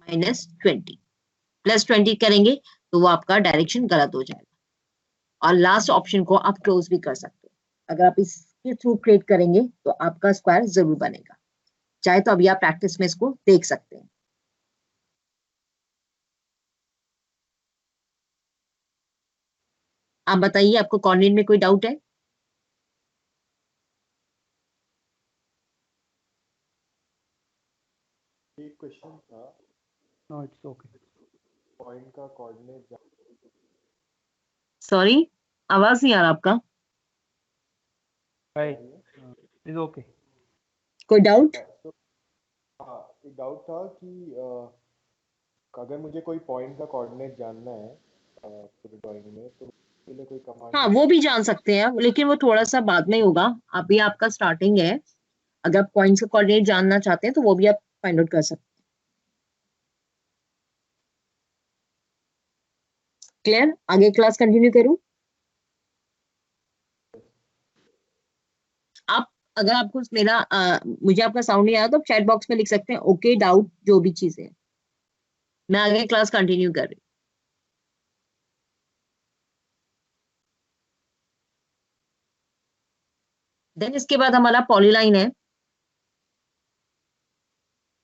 -20 +20 करेंगे तो वो आपका डायरेक्शन गलत हो जाएगा। और लास्ट ऑप्शन को आप क्लोज भी कर सकते हो। अगर आप इसके थ्रू क्रिएट करेंगे तो आपका स्क्वायर जरूर बनेगा। चाहे तो अभी आप प्रैक्टिस में इसको देख सकते हैं। आप बताइए, आपको कोऑर्डिनेट में कोई डाउट है? एक क्वेश्चन था, नो इट्स ओके। पॉइंट का कोऑर्डिनेट सॉरी, आवाज नहीं आ रहा आपका। Bye is okay. कोई डाउट? तो हाँ, एक डाउट था कि अगर मुझे कोई पॉइंट का कोऑर्डिनेट जानना है पूरी ड्राइंग में, तो उसके लिए कोई कमांड हाँ, वो भी जान सकते हैं लेकिन वो थोड़ा सा बाद में होगा। अभी आपका स्टार्टिंग है। अगर आप पॉइंट्स का कोऑर्डिनेट जानना चाहते हैं तो वो भी आप फाइंड आउट कर सकते हैं। क्लियर? आगे क्लास कंटिन्यू करूं? आप अगर आपको मेरा मुझे आपका साउंड नहीं आया तो आप चैट बॉक्स में लिख सकते हैं ओके, डाउट, जो भी चीजें हैं। मैं आगे क्लास कंटिन्यू कर रही हूँ। देन इसके बाद हमारा पॉलीलाइन है।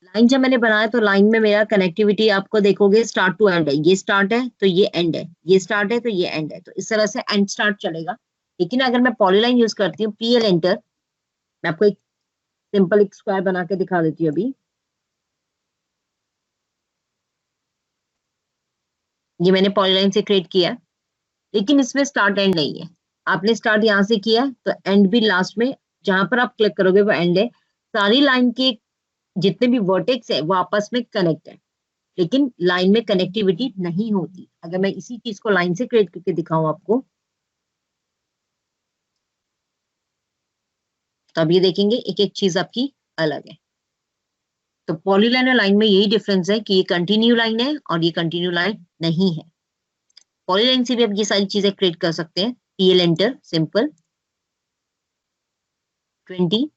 लाइन जब मैंने बनाया तो लाइन में मेरा कनेक्टिविटी आपको देखोगे स्टार्ट टू एंड है, ये स्टार्ट है तो ये एंड है, ये स्टार्ट है तो ये एंड है, तो इस तरह से एंड स्टार्ट चलेगा। लेकिन अगर मैं पॉलीलाइन यूज करती हूँ, PL एंटर, मैं आपको एक सिंपल एक स्क्वायर बना के दिखा देती हूँ अभी। ये मैंने पॉलीलाइन से क्रिएट किया है, लेकिन इसमें स्टार्ट एंड नहीं है। आपने स्टार्ट यहाँ से किया है तो एंड भी लास्ट में जहां पर आप क्लिक करोगे वो एंड है। सारी लाइन के जितने भी वर्टेक्स है वो आपस में कनेक्ट है, लेकिन लाइन में कनेक्टिविटी नहीं होती। अगर मैं इसी चीज को लाइन से क्रिएट करके दिखाऊं आपको, तो अब ये देखेंगे एक एक चीज आपकी अलग है। तो पॉलीलाइन और लाइन में यही डिफरेंस है कि ये कंटिन्यू लाइन है और ये कंटिन्यू लाइन नहीं है। पॉलीलाइन से भी आप ये सारी चीजें क्रिएट कर सकते हैं। PL enter, simple 20,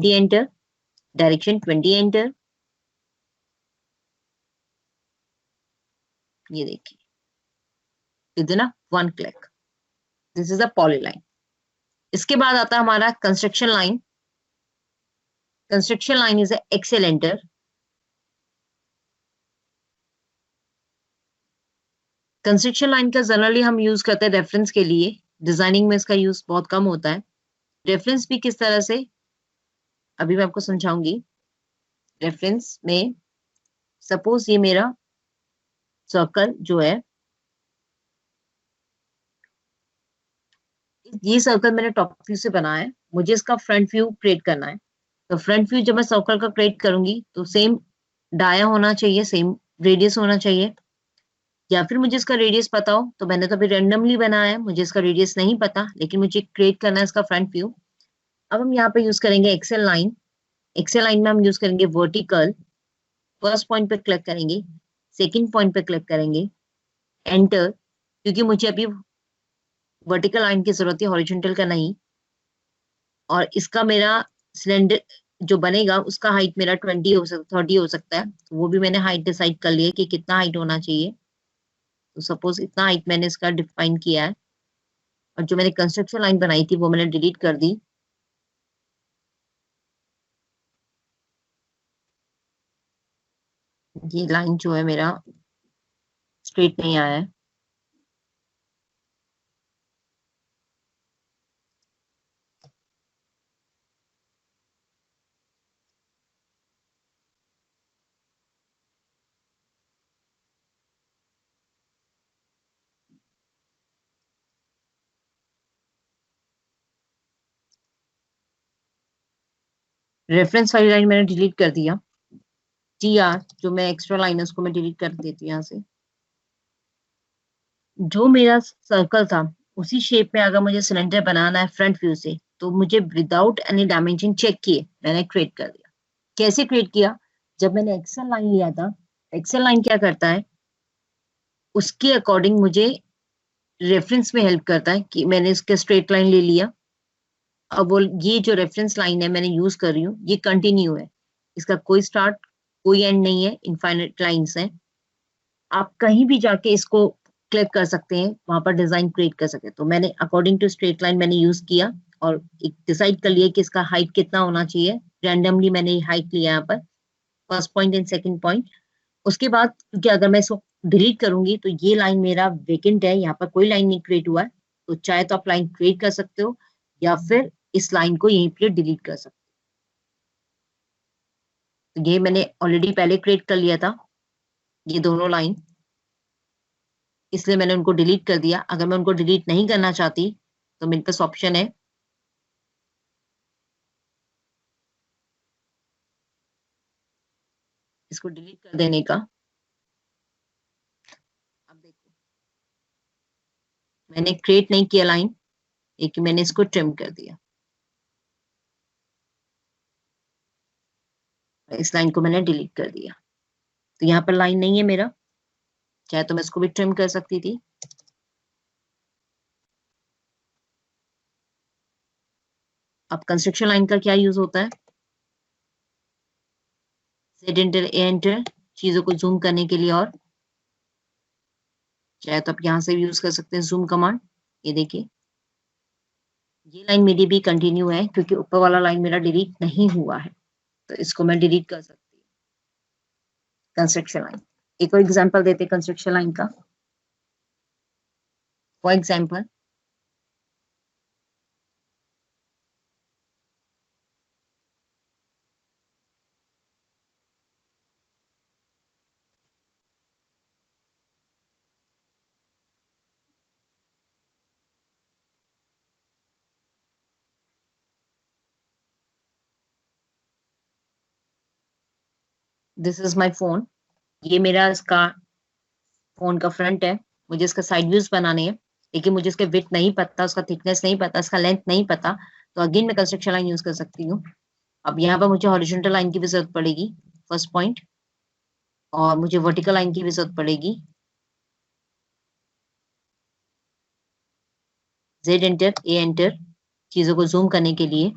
enter, direction 20 enter, ये देखिए within a 1 click, this is a polyline. इसके बाद आता है हमारा construction line. Construction line is Excel enter. Construction line का जनरली हम यूज करते हैं रेफरेंस के लिए, डिजाइनिंग में इसका यूज बहुत कम होता है। रेफरेंस भी किस तरह से, अभी मैं आपको समझाऊंगी। रेफरेंस में सपोज ये मेरा सर्कल जो है, ये सर्कल मैंने टॉप व्यू से बनाया है, मुझे इसका फ्रंट व्यू क्रिएट करना है। तो फ्रंट व्यू जब मैं सर्कल का क्रिएट करूंगी तो सेम डाया होना चाहिए, सेम रेडियस होना चाहिए, या फिर मुझे इसका रेडियस पता हो। तो मैंने तो अभी रैंडमली बनाया है, मुझे इसका रेडियस नहीं पता, लेकिन मुझे क्रिएट करना है इसका फ्रंट व्यू। अब हम यहाँ पे यूज करेंगे एक्सेल लाइन। एक्सेल लाइन में हम यूज करेंगे वर्टिकल। फर्स्ट पॉइंट पे क्लिक करेंगे, सेकंड पॉइंट पे क्लिक करेंगे, एंटर, क्योंकि मुझे अभी वर्टिकल लाइन की जरूरत है, हॉरिजॉन्टल का नहीं। और इसका मेरा सिलेंडर जो बनेगा उसका हाइट मेरा 20 हो सकता, 30 हो सकता है, तो वो भी मैंने हाइट डिसाइड कर लिया कि कितना हाइट होना चाहिए। तो सपोज इतना हाइट मैंने इसका डिफाइन किया है। और जो मैंने कंस्ट्रक्शन लाइन बनाई थी वो मैंने डिलीट कर दी। ये लाइन जो है मेरा स्ट्रेट नहीं आया है। रेफरेंस वाली लाइन मैंने डिलीट कर दिया। TR जो मैं एक्स्ट्रा लाइन है उसको मैं डिलीट कर देती हूँ यहाँ से। जो मेरा सर्कल था उसी शेप में अगर मुझे सिलेंडर बनाना है फ्रंट व्यू से, तो मुझे विदाउट एनी डायमेंशन चेक किए मैंने क्रिएट कर दिया। कैसे क्रिएट किया, जब मैंने एक्सेल लाइन लिया था, एक्सेल लाइन क्या करता है, उसके अकॉर्डिंग मुझे रेफरेंस में हेल्प करता है कि मैंने इसके स्ट्रेट लाइन ले लिया। अब वो ये जो रेफरेंस लाइन है मैंने यूज कर रही हूँ, ये कंटिन्यू है, इसका कोई स्टार्ट कोई एंड नहीं है, इनफाइनाइट लाइंस है। आप कहीं भी जाके इसको क्लिक कर सकते हैं, वहां पर डिजाइन क्रिएट कर सकते हैं। तो मैंने अकॉर्डिंग टू स्ट्रेट लाइन मैंने यूज किया और एक डिसाइड कर लिया कि इसका हाइट कितना होना चाहिए। रैंडमली मैंने हाइट लिया यहाँ पर, first point and second point. उसके बाद क्योंकि अगर मैं इसको डिलीट करूंगी तो ये लाइन मेरा वेकेंट है, यहाँ पर कोई लाइन नहीं क्रिएट हुआ है। तो चाहे तो आप लाइन क्रिएट कर सकते हो या फिर इस लाइन को यहीं पर डिलीट कर सकते हो। तो ये मैंने ऑलरेडी पहले क्रिएट कर लिया था, ये दोनों लाइन, इसलिए मैंने उनको डिलीट कर दिया। अगर मैं उनको डिलीट नहीं करना चाहती तो मेरे पास ऑप्शन है इसको डिलीट कर देने का। अब देखो मैंने क्रिएट नहीं किया लाइन, लेकिन मैंने इसको ट्रिम कर दिया। इस लाइन को मैंने डिलीट कर दिया, तो यहाँ पर लाइन नहीं है मेरा, चाहे तो मैं इसको भी ट्रिम कर सकती थी। अब कंस्ट्रक्शन लाइन का क्या यूज होता है, Z एंटर, A एंटर, चीजों को जूम करने के लिए। और चाहे तो आप यहाँ से भी यूज कर सकते हैं जूम कमांड। ये देखिए ये लाइन मेरी भी कंटिन्यू है क्योंकि ऊपर वाला लाइन मेरा डिलीट नहीं हुआ है, तो इसको मैं डिलीट कर सकती हूँ। कंस्ट्रक्शन लाइन, एक और एग्जांपल देते हैं कंस्ट्रक्शन लाइन का। For example this is my phone, ये मेरा इसका फोन का फ्रंट है। मुझे इसका साइड व्यूज बनाने हैं, लेकिन मुझे इसका विड्थ नहीं पता, उसका थिकनेस नहीं पता, इसका लेंथ नहीं पता, तो अगेन मैं कंस्ट्रक्शन लाइन यूज कर सकती हूँ। अब यहाँ पर मुझे हॉरिजॉन्टल लाइन की भी जरूरत पड़ेगी फर्स्ट पॉइंट, और मुझे वर्टिकल लाइन की भी जरूरत पड़ेगी। जेड एंटर, ए एंटर, चीजों को जूम करने के लिए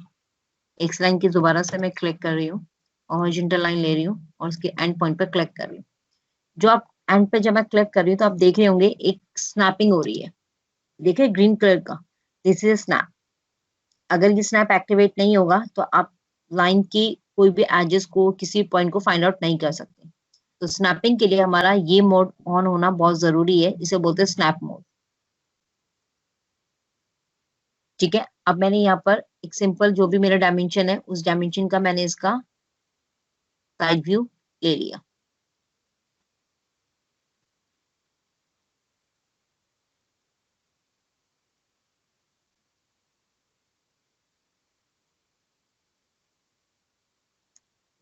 एक्स लाइन की दोबारा से मैं क्लिक कर रही हूँ और हॉरिजॉन्टल लाइन ले रही हूँ और उसके एंड पॉइंट पर क्लिक कर रही हूँ। जो आप एंड पे जब मैं क्लिक कर रही हूँ तो आप देख रहे होंगे एक स्नैपिंग हो रही है, देखिए ग्रीन कलर का, दिस इज स्नैप। अगर ये स्नैप एक्टिवेट नहीं होगा तो आप लाइन की कोई भी एजेस को, किसी पॉइंट को फाइंड आउट नहीं कर सकते। तो स्नैपिंग के लिए हमारा ये मोड ऑन होना बहुत जरूरी है, इसे बोलते हैं स्नैप मोड। ठीक है, अब मैंने यहाँ पर एक सिंपल जो भी मेरा डायमेंशन है उस डायमेंशन का मैंने इसका साइड व्यू ले लिया।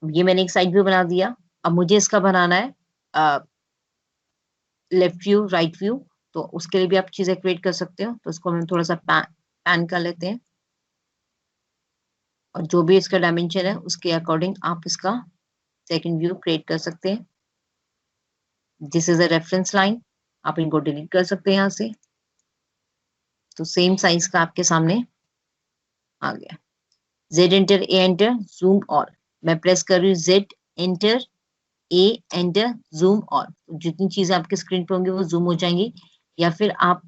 ये मैंने एक साइड व्यू बना दिया। अब मुझे इसका बनाना है लेफ्ट व्यू, राइट व्यू, तो उसके लिए भी आप चीजें क्रिएट कर सकते हो। तो इसको हम थोड़ा सा पैन कर लेते हैं और जो भी इसका डायमेंशन है उसके अकॉर्डिंग आप इसका सेकंड व्यू क्रिएट कर सकते हैं। This is a reference line, आप इनको डिलीट कर सकते हैं यहाँ से। तो सेम साइज का आपके सामने आ गया। जेड एंटर, ए एंटर, जूम ऑल, मैं प्रेस कर रही हूँ जेड एंटर, ए एंटर, जूम ऑल, जितनी चीजें आपके स्क्रीन पे होंगी वो जूम हो जाएंगी, या फिर आप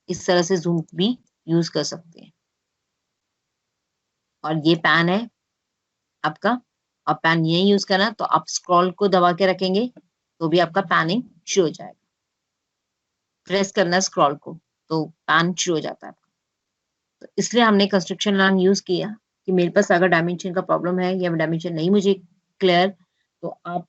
इस तरह से जूम भी यूज कर सकते हैं। और ये पैन है आपका, और पैन ये यूज करना, तो आप स्क्रॉल को दबा के रखेंगे तो भी आपका पैनिंग शुरू हो जाएगा। प्रेस करना है स्क्रॉल को तो पैन शुरू हो जाता है। तो इसलिए हमने कंस्ट्रक्शन लाइन यूज किया कि मेरे पास अगर डायमेंशन का प्रॉब्लम है या डायमेंशन नहीं मुझे क्लियर, तो आप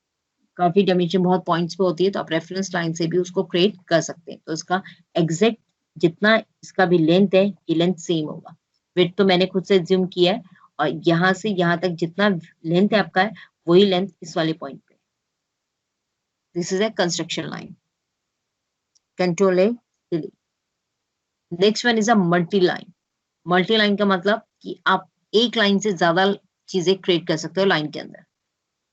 काफी डायमेंशन बहुत पॉइंट्स पे होती है तो आप रेफरेंस लाइन से भी उसको क्रिएट कर सकते हैं। तो इसका एग्जैक्ट जितना इसका भी लेंथ है ये लेंथ सेम होगा। विड्थ तो मैंने खुद से ज्यूम किया है और यहाँ से यहाँ तक जितना लेंथ है आपका है वही लेंथ इस वाले पॉइंट पे। This is a construction line. Control A delete. Next one is a multi line. Multi line का मतलब कि आप एक लाइन से ज्यादा चीजें क्रिएट कर सकते हो लाइन के अंदर।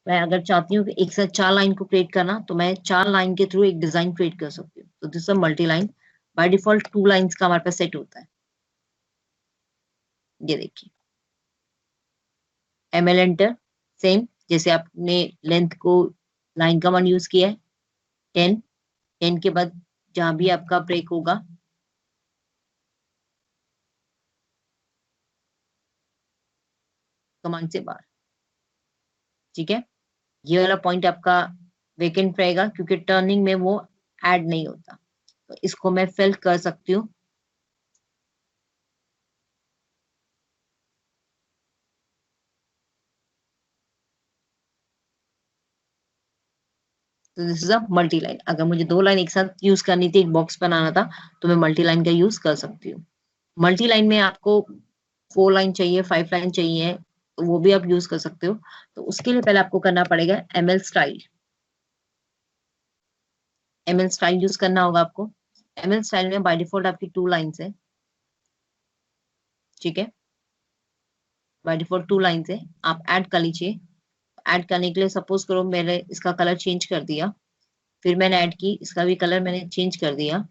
मैं अगर चाहती हूँ कि एक साथ 4 लाइन को क्रिएट करना तो मैं 4 लाइन के थ्रू एक डिजाइन क्रिएट कर सकती हूँ। तो this is multi line. By default 2 lines का हमारे पास सेट होता है। ये देखिए एमएल एंटर, सेम जैसे आपने लेंथ को लाइन का मान यूज किया है 10, 10 के बाद जहां भी आपका ब्रेक होगा कमांड से बाहर। ठीक है, ये वाला पॉइंट आपका वेकेंट रहेगा क्योंकि टर्निंग में वो ऐड नहीं होता, तो इसको मैं फिल कर सकती हूँ। तो this is a multi line. अगर मुझे 2 लाइन एक साथ यूज करनी थी, एक बॉक्स बनाना था, तो मैं मल्टी लाइन का यूज कर सकती हूँ। मल्टी लाइन में आपको 4 लाइन चाहिए, 5 लाइन चाहिए, तो वो भी आप यूज कर सकते हो। तो उसके लिए पहले आपको करना पड़ेगा ML style. ML style use करना होगा आपको। एमएल स्टाइल में बाय डिफॉल्ट आपकी 2 लाइन्स है। ठीक है, बाय डिफॉल्ट 2 लाइन्स है, आप ऐड कर लीजिए। ऐड करने के लिए सपोज करो मैंने इसका कलर चेंज कर दिया, फिर मैंने ऐड की, इसका भी कलर मैंने चेंज कर दिया,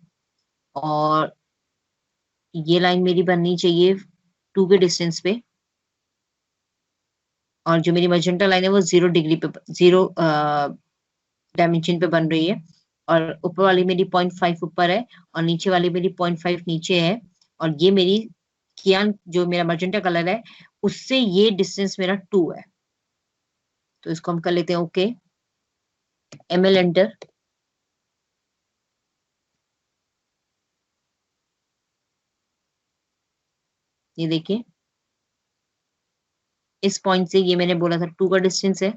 और ये लाइन मेरी बननी चाहिए 2 के डिस्टेंस पे, और जो मेरी मैजेंटा लाइन है वो 0 डिग्री पे, 0 डायमेंशन पे बन रही है। और ऊपर वाली मेरी 0.5 ऊपर है और नीचे वाली मेरी 0.5 नीचे है, और ये मेरी कियान जो मेरा मजेंटा कलर है उससे ये डिस्टेंस मेरा 2 है। तो इसको हम कर लेते हैं ओके, ml एंटर। ये देखिए इस पॉइंट से ये मैंने बोला था 2 का डिस्टेंस है,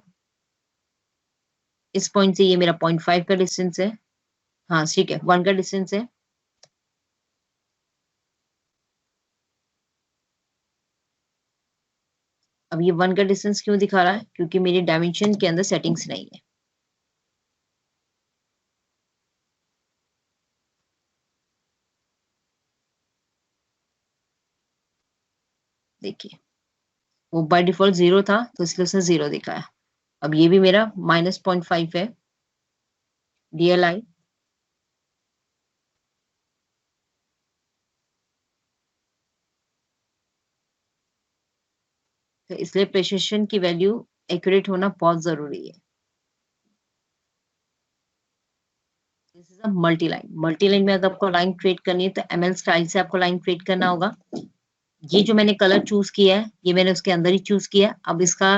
इस पॉइंट से ये मेरा 0.5 का डिस्टेंस है, हाँ ठीक है 1 का डिस्टेंस है। अब ये 1 का डिस्टेंस क्यों दिखा रहा है, क्योंकि मेरी डायमेंशन के अंदर सेटिंग्स नहीं है। देखिए वो बाय डिफॉल्ट 0 था तो इसलिए उसने 0 दिखाया। अब ये भी मेरा -0.5 है DLI, तो इसलिए प्रेसिशन की वैल्यू एक्यूरेट होना बहुत जरूरी है। This is a multi line. Multi line में अगर आपको लाइन क्रिएट करनी है तो ML स्टाइल से आपको लाइन क्रिएट करना होगा। ये जो मैंने कलर चूज किया है ये मैंने उसके अंदर ही चूज किया है। अब इसका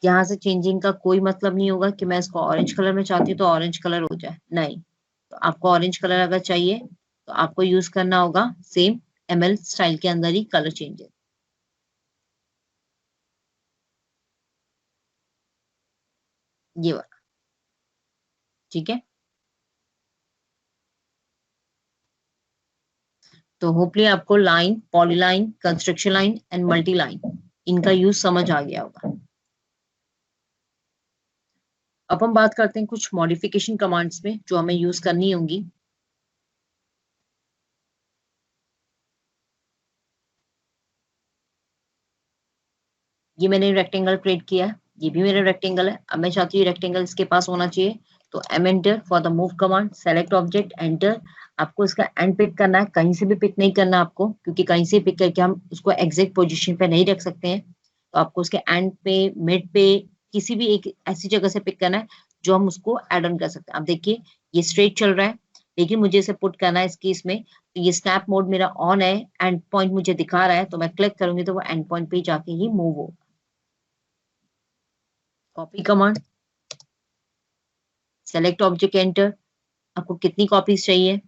यहाँ से चेंजिंग का कोई मतलब नहीं होगा कि मैं इसको ऑरेंज कलर में चाहती हूँ तो ऑरेंज कलर हो जाए, नहीं। तो आपको ऑरेंज कलर अगर चाहिए तो आपको यूज करना होगा सेम ML स्टाइल के अंदर ही कलर चेंजेस। ये वाला ठीक है। तो होपली आपको line, polyline, construction line and multi line इनका यूज समझ आ गया होगा। अब हम बात करते हैं कुछ मॉडिफिकेशन कमांड्स में जो हमें यूज करनी होंगी। ये मैंने रेक्टेंगल क्रिएट किया है, ये भी मेरा रेक्टेंगल है। अब मैं चाहती हूँ रेक्टेंगल इसके पास होना चाहिए, तो M enter for the move command, select object enter. आपको इसका एंड पिक करना है, कहीं से भी पिक नहीं करना आपको, क्योंकि कहीं से पिक करके हम उसको एग्जैक्ट पोजीशन पे नहीं रख सकते हैं। तो आपको उसके एंड पे, मिड पे, किसी भी एक ऐसी जगह से पिक करना है जो हम उसको एड ऑन कर सकते हैं। अब देखिए ये स्ट्रेट चल रहा है, लेकिन मुझे इसे पुट करना है इसकी इसमें, तो ये स्नैप मोड मेरा ऑन है, एंड पॉइंट मुझे दिखा रहा है, तो मैं क्लिक करूंगी तो वो एंड पॉइंट पे जाके ही मूव हो। Copy command, select object enter. आपको कितनी कॉपीज चाहिए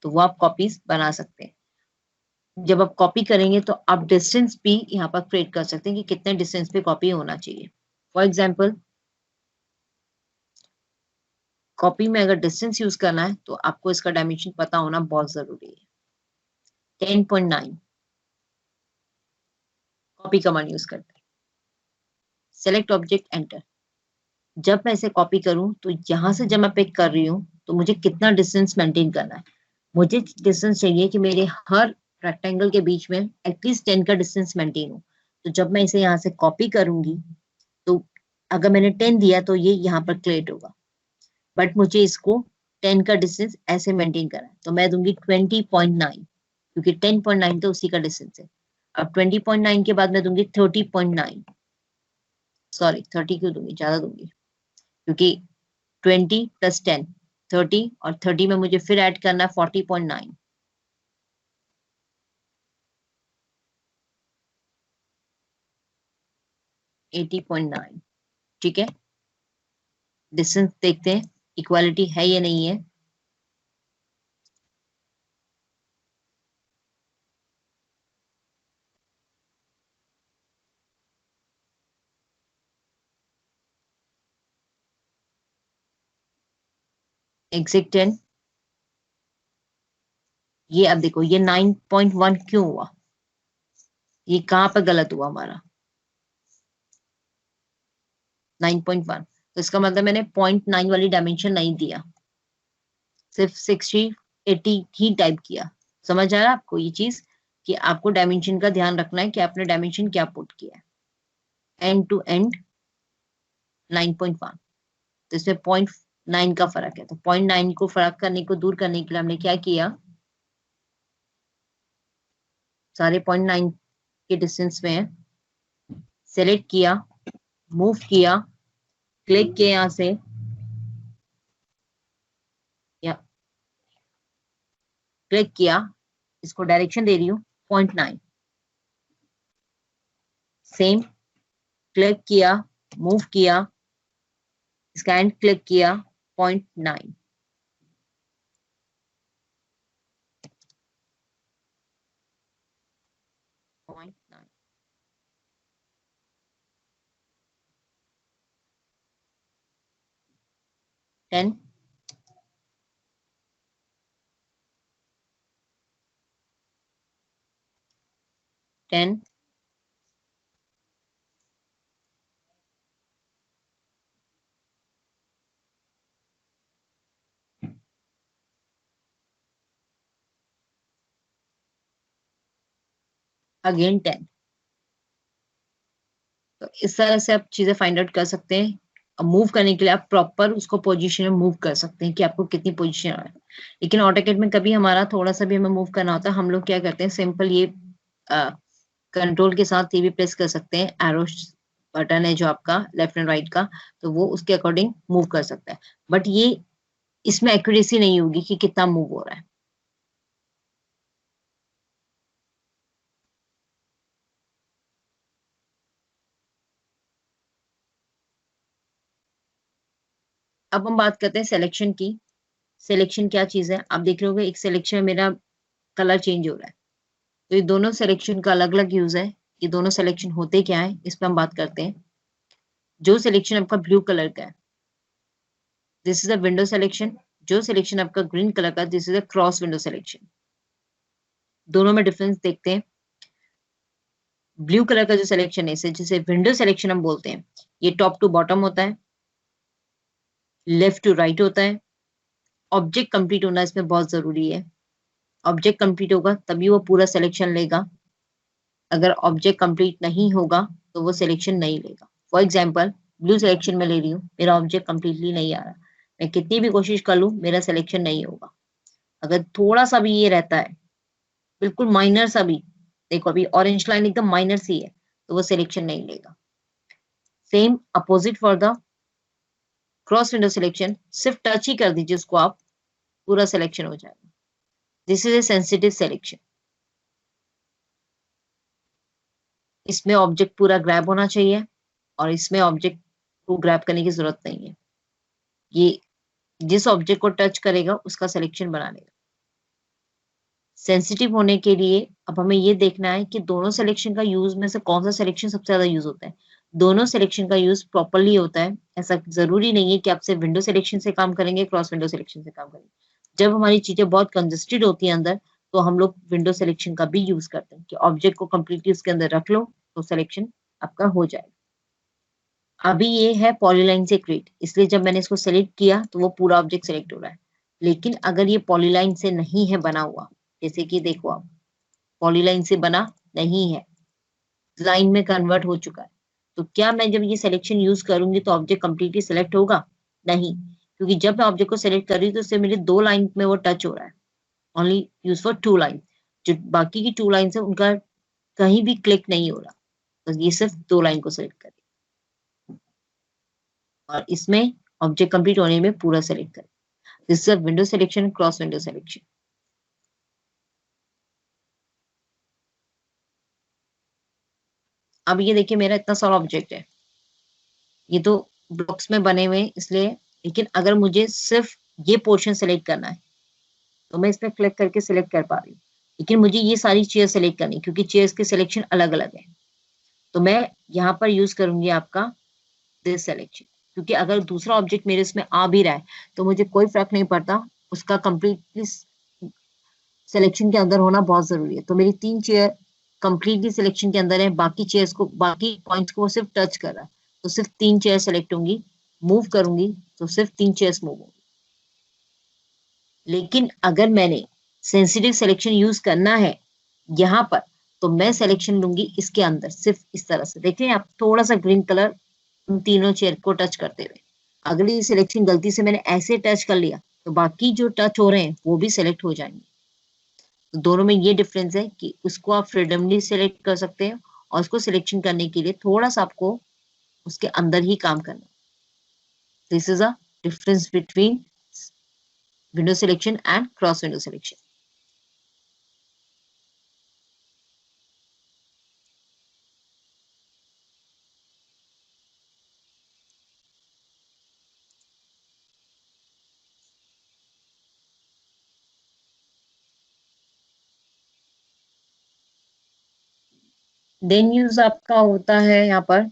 तो वो आप कॉपीज बना सकते हैं। जब आप कॉपी करेंगे तो आप डिस्टेंस भी यहाँ पर क्रिएट कर सकते हैं कि कितने डिस्टेंस पे कॉपी होना चाहिए। फॉर एग्जाम्पल कॉपी में अगर डिस्टेंस यूज करना है तो आपको इसका डायमेंशन पता होना बहुत जरूरी है। 10.9 कॉपी कमांड यूज करते हैं, सेलेक्ट ऑब्जेक्ट एंटर। जब मैं इसे कॉपी करूं तो यहाँ से जब मैं पिक कर रही हूँ तो मुझे कितना डिस्टेंस मेंटेन करना है। मुझे डिस्टेंस चाहिए कि मेरे हर रेक्टेंगल के बीच में एटलीस्ट 10 का डिस्टेंस मेंटेन हो। तो जब मैं इसे यहाँ से कॉपी करूंगी तो अगर मैंने 10 दिया तो ये यहाँ पर क्रिएट होगा, बट मुझे इसको 10 का डिस्टेंस ऐसे मेंटेन करना है, तो मैं दूंगी 20.9, क्योंकि 10.9 तो उसी का डिस्टेंस है। अब 20.9 के बाद मैं दूंगी 30.9, सॉरी 30 क्यों दूंगी, ज्यादा दूंगी, क्योंकि 20 + 10 30, और 30 में मुझे फिर ऐड करना है 40.9, 80.9। ठीक है, डिस्टेंस देखते हैं इक्वालिटी है या नहीं है। एग्जैक्ट 10, ये अब देखो ये 9.1 क्यों हुआ, ये कहाँ पे गलत हुआ हमारा 9.1। तो इसका मतलब मैंने 0.9 वाली डायमेंशन नहीं दिया, सिर्फ 60 80 ही टाइप किया। समझ आ रहा है आपको ये चीज, कि आपको डायमेंशन का ध्यान रखना है कि आपने डायमेंशन क्या पुट किया है। एंड टू एंड 9.1, तो इसमें 0.9 का फर्क है। तो 0.9 को फर्क करने को दूर करने के लिए हमने क्या किया, सारे 0.9 के डिस्टेंस में है, सेलेक्ट किया, मूव किया, क्लिक किया यहाँ से, क्लिक किया, इसको डायरेक्शन दे रही हूँ 0.9, सेम क्लिक किया, मूव किया, स्कैन क्लिक किया 0.9, टेन, 10, अगेन 10। तो इस तरह से आप चीजें फाइंड आउट कर सकते हैं। अब मूव करने के लिए आप प्रॉपर उसको पोजीशन में मूव कर सकते हैं कि आपको कितनी पोजीशन आ रहा है। लेकिन ऑटोकैड में कभी हमारा थोड़ा सा भी हमें मूव करना होता है, हम लोग क्या करते हैं, सिंपल ये कंट्रोल के साथ ये भी प्रेस कर सकते हैं, एरो बटन है जो आपका लेफ्ट एंड राइट का, तो वो उसके अकॉर्डिंग मूव कर सकता है। बट ये इसमें एक्यूरेसी नहीं होगी कि कितना मूव हो रहा है। अब हम बात करते हैं सिलेक्शन की। सिलेक्शन क्या चीज है, आप देख रहे होगे एक सिलेक्शन में मेरा कलर चेंज हो रहा है, तो ये दोनों सिलेक्शन का अलग अलग यूज है। ये दोनों सिलेक्शन होते क्या है, इस पर हम बात करते हैं। जो सिलेक्शन आपका ब्लू कलर का है, this is a window selection. जो सिलेक्शन आपका ग्रीन कलर का, this is a cross window selection. दोनों में डिफरेंस देखते हैं। ब्लू कलर का जो सिलेक्शन है, इसे जिसे विंडो सिलेक्शन हम बोलते हैं, ये टॉप टू बॉटम होता है, लेफ्ट टू राइट होता है। ऑब्जेक्ट कंप्लीट होना इसमें बहुत जरूरी है। ऑब्जेक्ट कंप्लीट होगा तभी वो पूरा सिलेक्शन लेगा। अगर ऑब्जेक्ट कंप्लीट नहीं होगा तो वो सिलेक्शन नहीं लेगा। फॉर एग्जाम्पल, ब्लू सिलेक्शन में ले रही हूँ, मेरा ऑब्जेक्ट कंप्लीटली नहीं आ रहा, मैं कितनी भी कोशिश कर लूँ मेरा सिलेक्शन नहीं होगा। अगर थोड़ा सा भी ये रहता है, बिल्कुल माइनर सा भी, देखो अभी ऑरेंज लाइन एकदम माइनर सी है, तो वो सिलेक्शन नहीं लेगा। Same opposite for the cross window selection, सिर्फ टच ही कर दीजिए उसको आप, पूरा सिलेक्शन हो जाएगा। This is a sensitive selection. इसमें ऑब्जेक्ट पूरा ग्रैब होना चाहिए और इसमें ऑब्जेक्ट को ग्रैब करने की जरूरत नहीं है। ये जिस ऑब्जेक्ट को टच करेगा उसका सिलेक्शन बना लेगा। सेंसिटिव होने के लिए अब हमें ये देखना है कि दोनों सिलेक्शन का यूज में से कौन सा सिलेक्शन सबसे ज्यादा यूज होता है। दोनों सिलेक्शन का यूज प्रॉपरली होता है। ऐसा जरूरी नहीं है कि आप सिर्फ विंडो सिलेक्शन से काम करेंगे, क्रॉस विंडो सिलेक्शन से काम करेंगे। जब हमारी चीजें बहुत कंजेस्टेड होती हैं अंदर, तो हम लोग विंडो सिलेक्शन का भी यूज करते हैं कि ऑब्जेक्ट को कंप्लीटली उसके अंदर रख लो तो सिलेक्शन आपका हो जाएगा। अभी ये है पॉलीलाइन से क्रिएट, इसलिए जब मैंने इसको सेलेक्ट किया तो वो पूरा ऑब्जेक्ट सेलेक्ट हो रहा है। लेकिन अगर ये पॉलीलाइन से नहीं है बना हुआ, जैसे कि देखो आप, पॉलीलाइन से बना नहीं है, लाइन में कन्वर्ट हो चुका है, तो क्या मैं जब ये सिलेक्शन यूज करूंगी तो ऑब्जेक्ट कंप्लीटली सेलेक्ट होगा? नहीं, क्योंकि जब मैं ऑब्जेक्ट को सेलेक्ट कर रही हूँ तो उससे मेरे 2 लाइन में वो टच हो रहा है। Only use for 2 line. जो बाकी की 2 लाइन है उनका कहीं भी क्लिक नहीं हो रहा, बस ये सिर्फ 2 लाइन को सेलेक्ट करें और इसमें ऑब्जेक्ट कंप्लीट होने में पूरा सेलेक्ट करें। This is window selection, cross window selection. अब ये देखिए मेरा इतना सारा ऑब्जेक्ट है, ये तो ब्लॉक्स में बने हुए हैं इसलिए, लेकिन अगर मुझे सिर्फ ये पोर्शन सेलेक्ट करना है तो मैं इसमें क्लिक करके सिलेक्ट कर पा रही हूँ। लेकिन मुझे ये सारी चेयर सेलेक्ट करनी क्योंकि चेयर्स के सिलेक्शन अलग अलग है, तो मैं यहाँ पर यूज करूंगी आपका दिस सिलेक्शन। क्योंकि अगर दूसरा ऑब्जेक्ट मेरे इसमें आ भी रहा है तो मुझे कोई फर्क नहीं पड़ता, उसका कंप्लीटली सिलेक्शन के अंदर होना बहुत जरूरी है। तो मेरी 3 चेयर कंप्लीटली सिलेक्शन के अंदर है, बाकी चेयर्स को, बाकी पॉइंट्स को वो सिर्फ टच कर रहा है, तो सिर्फ 3 चेयर सेलेक्ट होंगी। मूव करूंगी तो सिर्फ 3 चेयर्स मूव होंगी। लेकिन अगर मैंने सेंसिटिव सिलेक्शन यूज करना है यहाँ पर, तो मैं सिलेक्शन लूंगी इसके अंदर, सिर्फ इस तरह से। देखें आप, थोड़ा सा ग्रीन कलर उन तीनों चेयर को टच करते हुए, अगली सिलेक्शन गलती से मैंने ऐसे टच कर लिया तो बाकी जो टच हो रहे हैं वो भी सिलेक्ट हो जाएंगे। तो दोनों में ये डिफरेंस है कि उसको आप फ्रीडमली सिलेक्ट कर सकते हैं और उसको सिलेक्शन करने के लिए थोड़ा सा आपको उसके अंदर ही काम करना। This is a difference between window selection and cross window selection. Then use आपका होता है यहाँ पर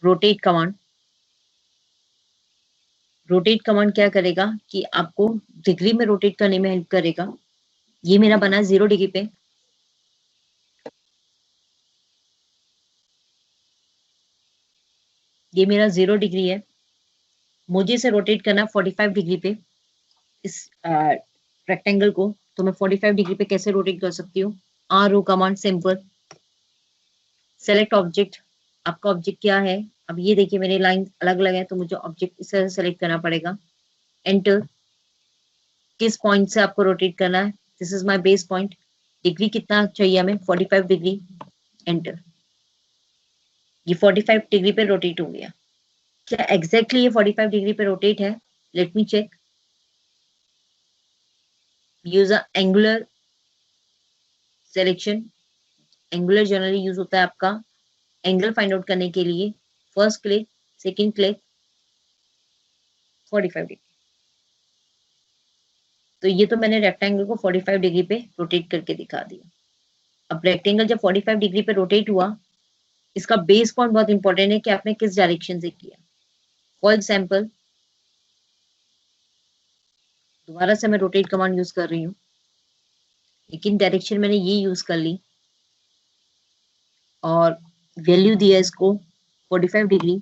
रोटेट कमांड। रोटेट कमांड क्या करेगा कि आपको डिग्री में रोटेट करने में हेल्प करेगा। ये मेरा बना 0 डिग्री पे, ये मेरा 0 डिग्री है, मुझे इसे रोटेट करना है 45 डिग्री पे इस रेक्टेंगल को। तो मैं 45 डिग्री पे कैसे रोटेट कर सकती हूँ? R O command, simple select object. आपका ऑब्जेक्ट क्या है? अब ये देखिए मेरे लाइन अलग अलग है, तो मुझे ऑब्जेक्ट इस तरह से सेलेक्ट करना पड़ेगा। एंटर। किस पॉइंट से आपको रोटेट करना है? This is my base point. Degree कितना चाहिए हमें? 45 डिग्री। एंटर। ये 45 डिग्री पे रोटेट हो गया। क्या एग्जैक्टली ये 45 डिग्री पे रोटेट है? Let me check. Use a angular selection. Angular generally use होता है आपका एंगल फाइंड आउट करने के लिए। First click, second click, 45 degree. तो ये तो मैंने रेक्टेंगल को 45 डिग्री पे रोटेट करके दिखा दिया। अब रेक्टेंगल जब 45 डिग्री पे रोटेट हुआ, इसका बेस पॉइंट बहुत इंपॉर्टेंट है कि आपने किस डायरेक्शन से किया। फॉर एग्जाम्पल, दोबारा से मैं रोटेट कमांड यूज कर रही हूँ, लेकिन डायरेक्शन मैंने ये यूज कर ली और वैल्यू दिया इसको 45 डिग्री।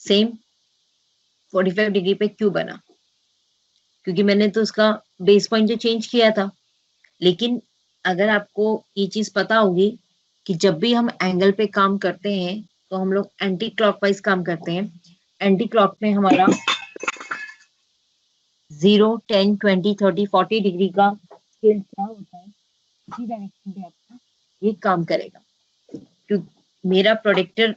सेम 45 डिग्री पे क्यों बना? क्योंकि मैंने तो उसका बेस पॉइंट जो चेंज किया था। लेकिन अगर आपको ये चीज पता होगी कि जब भी हम एंगल पे काम करते हैं तो हम लोग एंटी क्लॉकवाइज काम करते हैं। एंटी क्लॉक में हमारा 0, 10, 20, 30, 40 डिग्री का स्केल क्या होता है, इसी डायरेक्शन पे आपका ये काम करेगा। क्योंकि मेरा प्रोडक्टर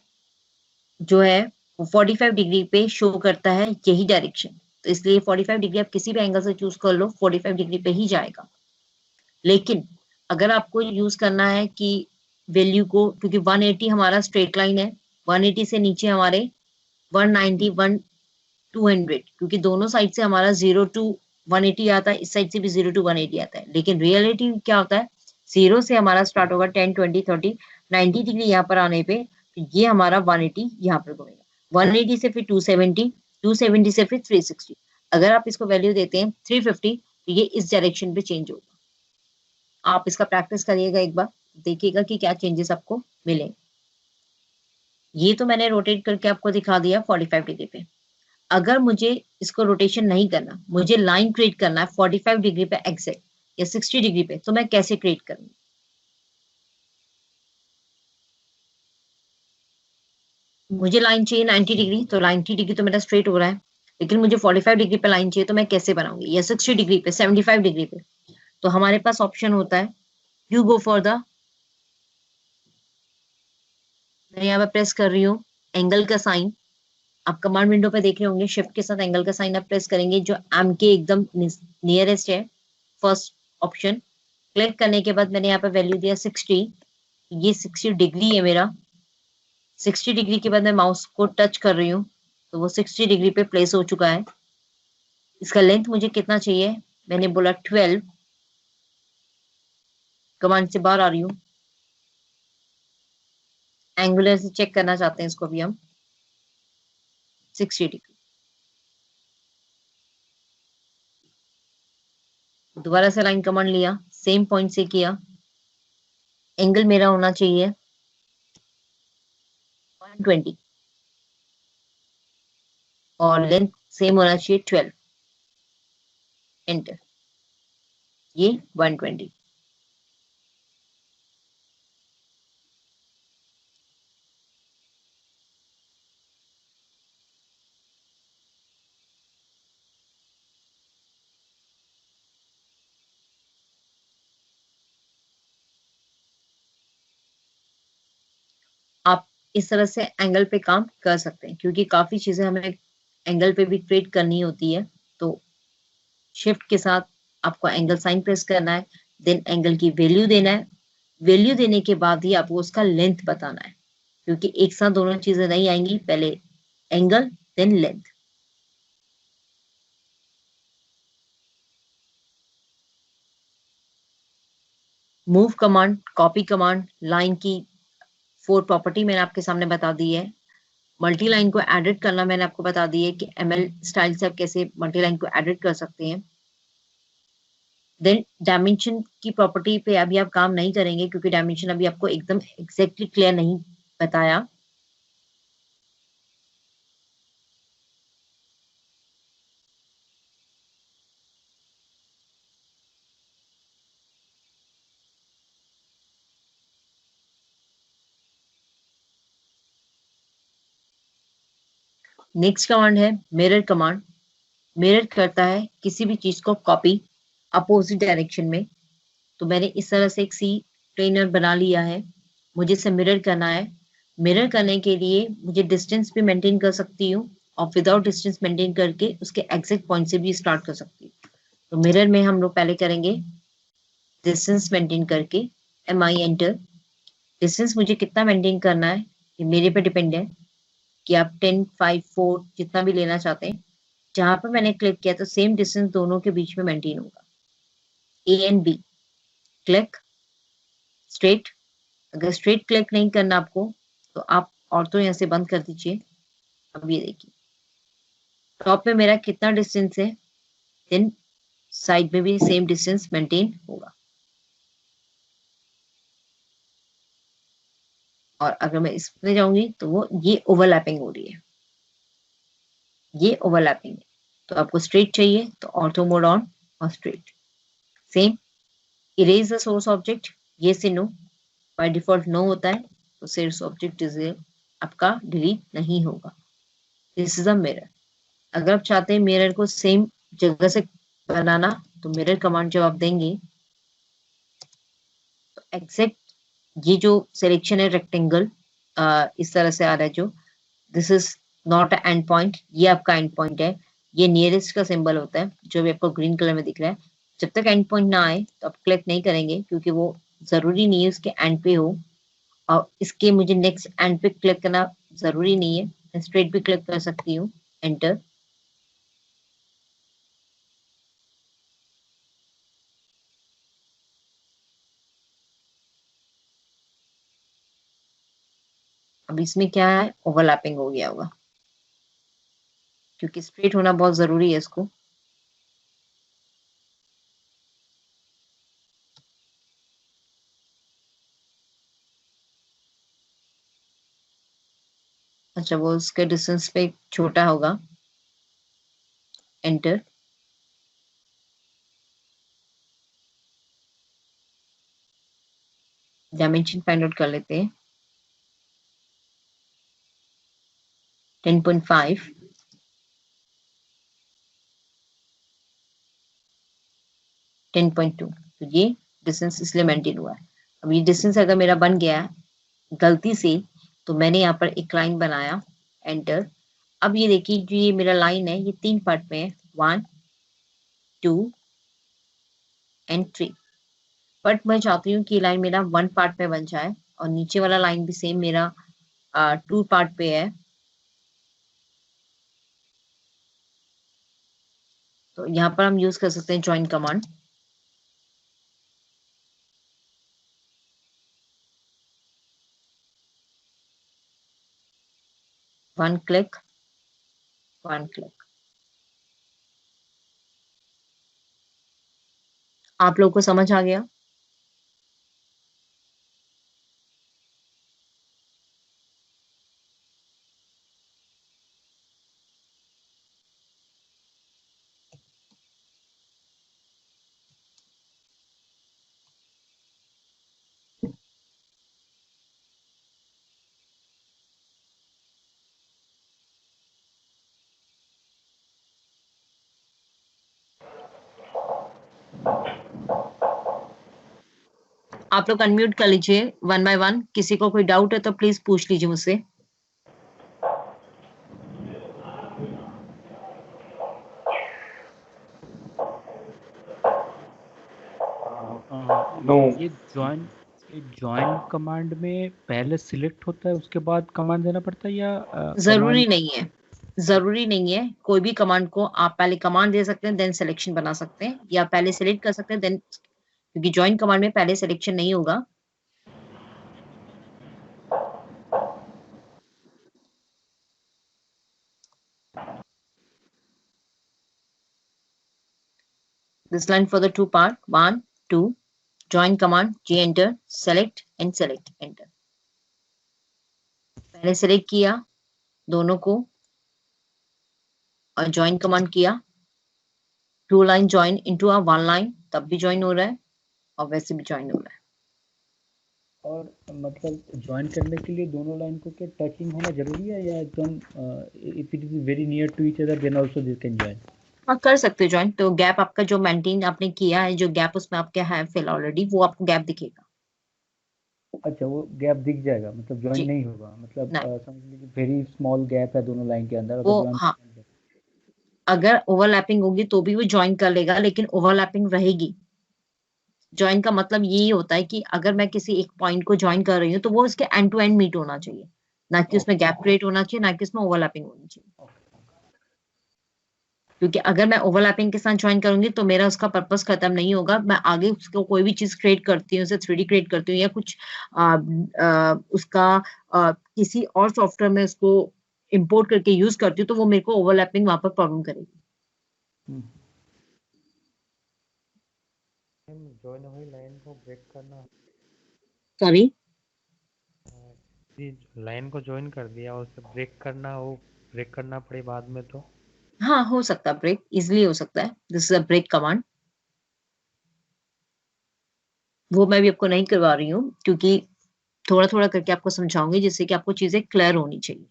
जो है वो 45 डिग्री पे शो करता है यही डायरेक्शन, तो इसलिए 45 डिग्री आप किसी भी एंगल से चूज कर लो, 45 डिग्री पे ही जाएगा। लेकिन अगर आपको यूज करना है कि वैल्यू को, क्योंकि 180 हमारा स्ट्रेट लाइन है, 180 से नीचे हमारे 190, 200, क्योंकि दोनों साइड से हमारा 0 टू 180 आता है, इस साइड से भी 0 टू 180 आता है। लेकिन रियलिटी क्या होता है, 0 से हमारा स्टार्ट होगा 10, 20, 30, 90 डिग्री यहाँ पर आने पे, तो ये हमारा 180 यहाँ पर घूमेगा। 180 से फिर 270, 270 से फिर 360। अगर आप इसको वैल्यू देते हैं 350, तो ये इस डायरेक्शन पे चेंज होगा। आप इसका प्रैक्टिस करिएगा एक बार, देखिएगा कि क्या चेंजेस आपको मिले। ये तो मैंने रोटेट करके आपको दिखा दिया 45 डिग्री पे। अगर मुझे इसको रोटेशन नहीं करना, मुझे लाइन क्रिएट करना है 45 डिग्री पे एग्जैक्ट या 60 डिग्री पे, तो मैं कैसे क्रिएट करूंगी? मुझे लाइन चाहिए 90 डिग्री, तो 90 डिग्री तो मेरा स्ट्रेट हो रहा है, लेकिन मुझे 45 डिग्री पे लाइन चाहिए, तो मैं कैसे बनाऊंगी? या 60 डिग्री पे, 75 डिग्री पे? तो हमारे पास ऑप्शन होता है, यू गो फॉर द, मैं यहाँ पे प्रेस कर रही हूँ एंगल का साइन। आप कमांड विंडो पे देख रहे होंगे, शिफ्ट के साथ एंगल का साइन आप प्रेस करेंगे, जो एम के एकदम नियरेस्ट है, फर्स्ट ऑप्शन। क्लिक करने के बाद मैंने यहाँ पे वैल्यू दिया 60, ये 60 डिग्री है मेरा। 60 डिग्री के बाद मैं माउस को टच कर रही हूँ, तो वो 60 डिग्री पे प्लेस हो चुका है। इसका लेंथ मुझे कितना चाहिए? मैंने बोला 12। कमांड से बाहर आ रही हूँ, एंगुलर से चेक करना चाहते हैं इसको भी हम, 60 डिग्री। दोबारा से लाइन कमांड लिया, सेम पॉइंट से किया, एंगल मेरा होना चाहिए 120 और लेंथ सेम होना चाहिए 12। एंटर। ये 120। आप इस तरह से एंगल पे काम कर सकते हैं, क्योंकि काफी चीजें हमें एंगल पे भी क्रिएट करनी होती है। तो शिफ्ट के साथ आपको एंगल साइन प्रेस करना है, देन एंगल की वैल्यू देना है। वैल्यू देने के बाद ही आपको उसका लेंथ बताना है, क्योंकि एक साथ दोनों चीजें नहीं आएंगी, पहले angle then length. Move command, copy command, line की 4 प्रॉपर्टी मैंने आपके सामने बता दी है। मल्टी लाइन को एडिट करना मैंने आपको बता दी है कि एमएल स्टाइल से आप कैसे मल्टी लाइन को एडिट कर सकते हैं। देन डायमेंशन की प्रॉपर्टी पे अभी आप काम नहीं करेंगे क्योंकि डायमेंशन अभी आपको एकदम एग्जैक्टली क्लियर नहीं बताया। नेक्स्ट कमांड है मिरर कमांड। मिरर करता है किसी भी चीज को कॉपी अपोजिट डायरेक्शन में। तो मैंने इस तरह से एक सी प्लेनर बना लिया है, मुझे इसे मिरर करना है। मिरर करने के लिए मुझे डिस्टेंस भी मेंटेन कर सकती हूँ और विदाउट डिस्टेंस मेंटेन करके उसके एग्जैक्ट पॉइंट से भी स्टार्ट कर सकती हूँ। तो मिरर में हम लोग पहले करेंगे डिस्टेंस मेंटेन करके MI एंटर। डिस्टेंस मुझे कितना मेंटेन करना है ये मेरे पे डिपेंड है कि आप 10, 5, 4 जितना भी लेना चाहते हैं। जहां पर मैंने क्लिक किया तो सेम डिस्टेंस दोनों के बीच में मेंटेन होगा। A and B click straight. अगर स्ट्रेट क्लिक नहीं करना आपको तो आप ऑर्थो यहाँ से बंद कर दीजिए। अब ये देखिए टॉप पे मेरा कितना डिस्टेंस है, देन साइड में भी सेम डिस्टेंस मेंटेन होगा। और अगर मैं इसमें जाऊंगी तो वो ये ओवरलैपिंग हो रही है, ये ओवरलैपिंग है। तो आपको स्ट्रेट चाहिए तो ऑर्थो मोड ऑन और straight. Same erase the source object, ये से नो, बाय डिफॉल्ट नो होता है तो सोर्स ऑब्जेक्ट आपका डिलीट नहीं होगा। This is a mirror. अगर आप चाहते हैं मिरर को सेम जगह से बनाना तो मिरर कमांड जब आप देंगे तो एग्जैक्ट ये जो सिलेक्शन है रेक्टेंगल इस तरह से आ रहा है जो this is not a and point, ये आपका एंड पॉइंट है। ये नियरेस्ट का सिंबल होता है जो भी आपको ग्रीन कलर में दिख रहा है। जब तक एंड पॉइंट ना आए तो आप क्लिक नहीं करेंगे क्योंकि वो जरूरी नहीं है उसके एंड पे हो। और इसके मुझे नेक्स्ट एंड पे क्लिक करना जरूरी नहीं है, मैं स्ट्रेट भी क्लिक कर सकती हूँ। एंटर। अब इसमें क्या है ओवरलैपिंग हो गया होगा क्योंकि स्ट्रेट होना बहुत जरूरी है इसको। अच्छा वो उसके डिस्टेंस पे छोटा होगा। एंटर। डायमेंशन फाइंड आउट कर लेते हैं। 10.5 10.2। तो ये डिस्टेंस इसलिए मेंटेन हुआ है। अब ये डिस्टेंस अगर मेरा बन गया है गलती से तो मैंने यहाँ पर एक लाइन बनाया। एंटर। अब ये देखिए जो ये मेरा लाइन है ये 3 पार्ट में है, 1, 2 एंड 3। बट मैं चाहती हूँ कि लाइन मेरा 1 पार्ट में बन जाए और नीचे वाला लाइन भी सेम मेरा 2 पार्ट पे है। तो यहाँ पर हम यूज कर सकते हैं ज्वाइन कमांड। One click. आप लोगों को समझ आ गया? आप लोग अनम्यूट कर लीजिए वन बाय वन। किसी को कोई डाउट है तो प्लीज पूछ लीजिए मुझसे। नो। ये ज्वाइन कमांड में पहले सिलेक्ट होता है उसके बाद कमांड देना पड़ता है या जरूरी कमांड? नहीं है, जरूरी नहीं है। कोई भी कमांड को आप पहले कमांड दे सकते हैं देन सिलेक्शन बना सकते हैं, या पहले सिलेक्ट कर सकते हैं देन क्योंकि ज्वाइन कमांड में पहले सिलेक्शन नहीं होगा। This line for the two part, 1, 2, join command, G enter, select and select, enter. पहले select किया दोनों को और join command किया, 2 line join into a 1 line, तब भी join हो रहा है और वैसे भी join हो रहा है। और मतलब ज्वाइन करने के लिए दोनों लाइन को क्या टचिंग होना जरूरी है या एकदम if it is very near to each other then also they can join? हाँ, कर सकते हो ज्वाइन। तो गैप आपका जो मेंटेन आपने किया है, जो गैप उसमें आपके है फिल ऑलरेडी, वो आपको गैप दिखेगा। अच्छा, वो गैप दिख जाएगा, मतलब ज्वाइन जी नहीं होगा, मतलब नहीं, समझ लीजिए वेरी स्मॉल गैप है दोनों लाइन के अंदर, वो अगर ज्वाइन हाँ, अगर ओवरलैपिंग होगी तो भी वो ज्वाइन कर लेगा, लेकिन ओवरलैपिंग रहेगी। ज्वाइन का मतलब यही होता है कि अगर मैं किसी एक पॉइंट को ज्वाइन कर रही हूँ तो वो उसके एंड टू एंड मीट होना चाहिए, ना कि उसमें गैप क्रिएट होना चाहिए, ना कि उसमें ओवरलैपिंग होनी चाहिए। क्योंकि अगर मैं ओवरलैपिंग के साथ ज्वाइन करूंगी तो मेरा उसका पर्पस खत्म नहीं होगा। मैं आगे उसको कोई भी चीज क्रिएट करती हूँ, उसे 3D क्रिएट करती हूँ या कुछ उसका किसी और सॉफ्टवेयर में उसको इंपोर्ट करके यूज करती हूँ, तो वो मेरे को ओवरलैपिंग वहां पर प्रॉब्लम करेगी। ज्वाइन हुई लाइन को ब्रेक करना, सॉरी, लाइन को ज्वाइन कर दिया और उसे ब्रेक करना, वो ब्रेक करना पड़े बाद में तो? हाँ हो सकता है, ब्रेक इजिली हो सकता है। This is a break command. वो मैं भी आपको नहीं करवा रही हूँ क्योंकि थोड़ा थोड़ा करके आपको समझाऊंगी, जिससे कि आपको चीजें क्लियर होनी चाहिए।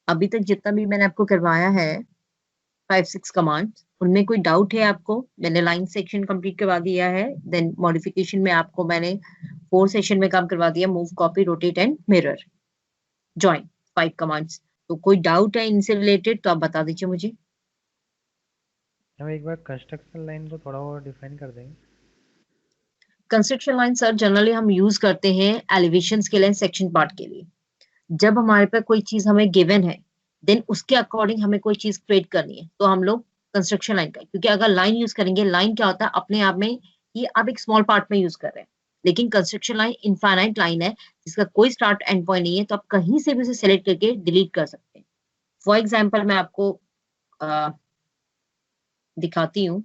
अभी तक जितना भी मैंने आपको करवाया है 5-6 कमांड, उनमें कोई डाउट है आपको? मैंने लाइन सेक्शन कंप्लीट करवा दिया है, देन मॉडिफिकेशन में आपको मैंने 4 सेशन में काम करवा दिया, move, copy, rotate and mirror, join, 5 commands. तो कोई डाउट है इनसे रिलेटेड तो आप बता दीजिए मुझे। हम एक बार कंस्ट्रक्शन लाइन को थोड़ा और डिफाइन कर देंगे। कंस्ट्रक्शन लाइन सर जनरली हम यूज करते हैं एलिवेशन के लिए, सेक्शन पार्ट के लिए। जब हमारे पास कोई चीज हमें गिवन है, देन उसके अकॉर्डिंग हमें कोई चीज क्रिएट करनी है, तो हम लोग कंस्ट्रक्शन लाइन का, क्योंकि अगर लाइन यूज करेंगे, लाइन क्या होता है अपने आप में, ये आप एक स्मॉल पार्ट में यूज कर रहे हैं। लेकिन कंस्ट्रक्शन लाइन इनफाइनाइट लाइन है, जिसका कोई स्टार्ट एंड पॉइंट नहीं है, तो आप कहीं से भी उसे सेलेक्ट करके डिलीट कर सकते हैं। फॉर एग्जाम्पल मैं आपको अ, दिखाती हूँ।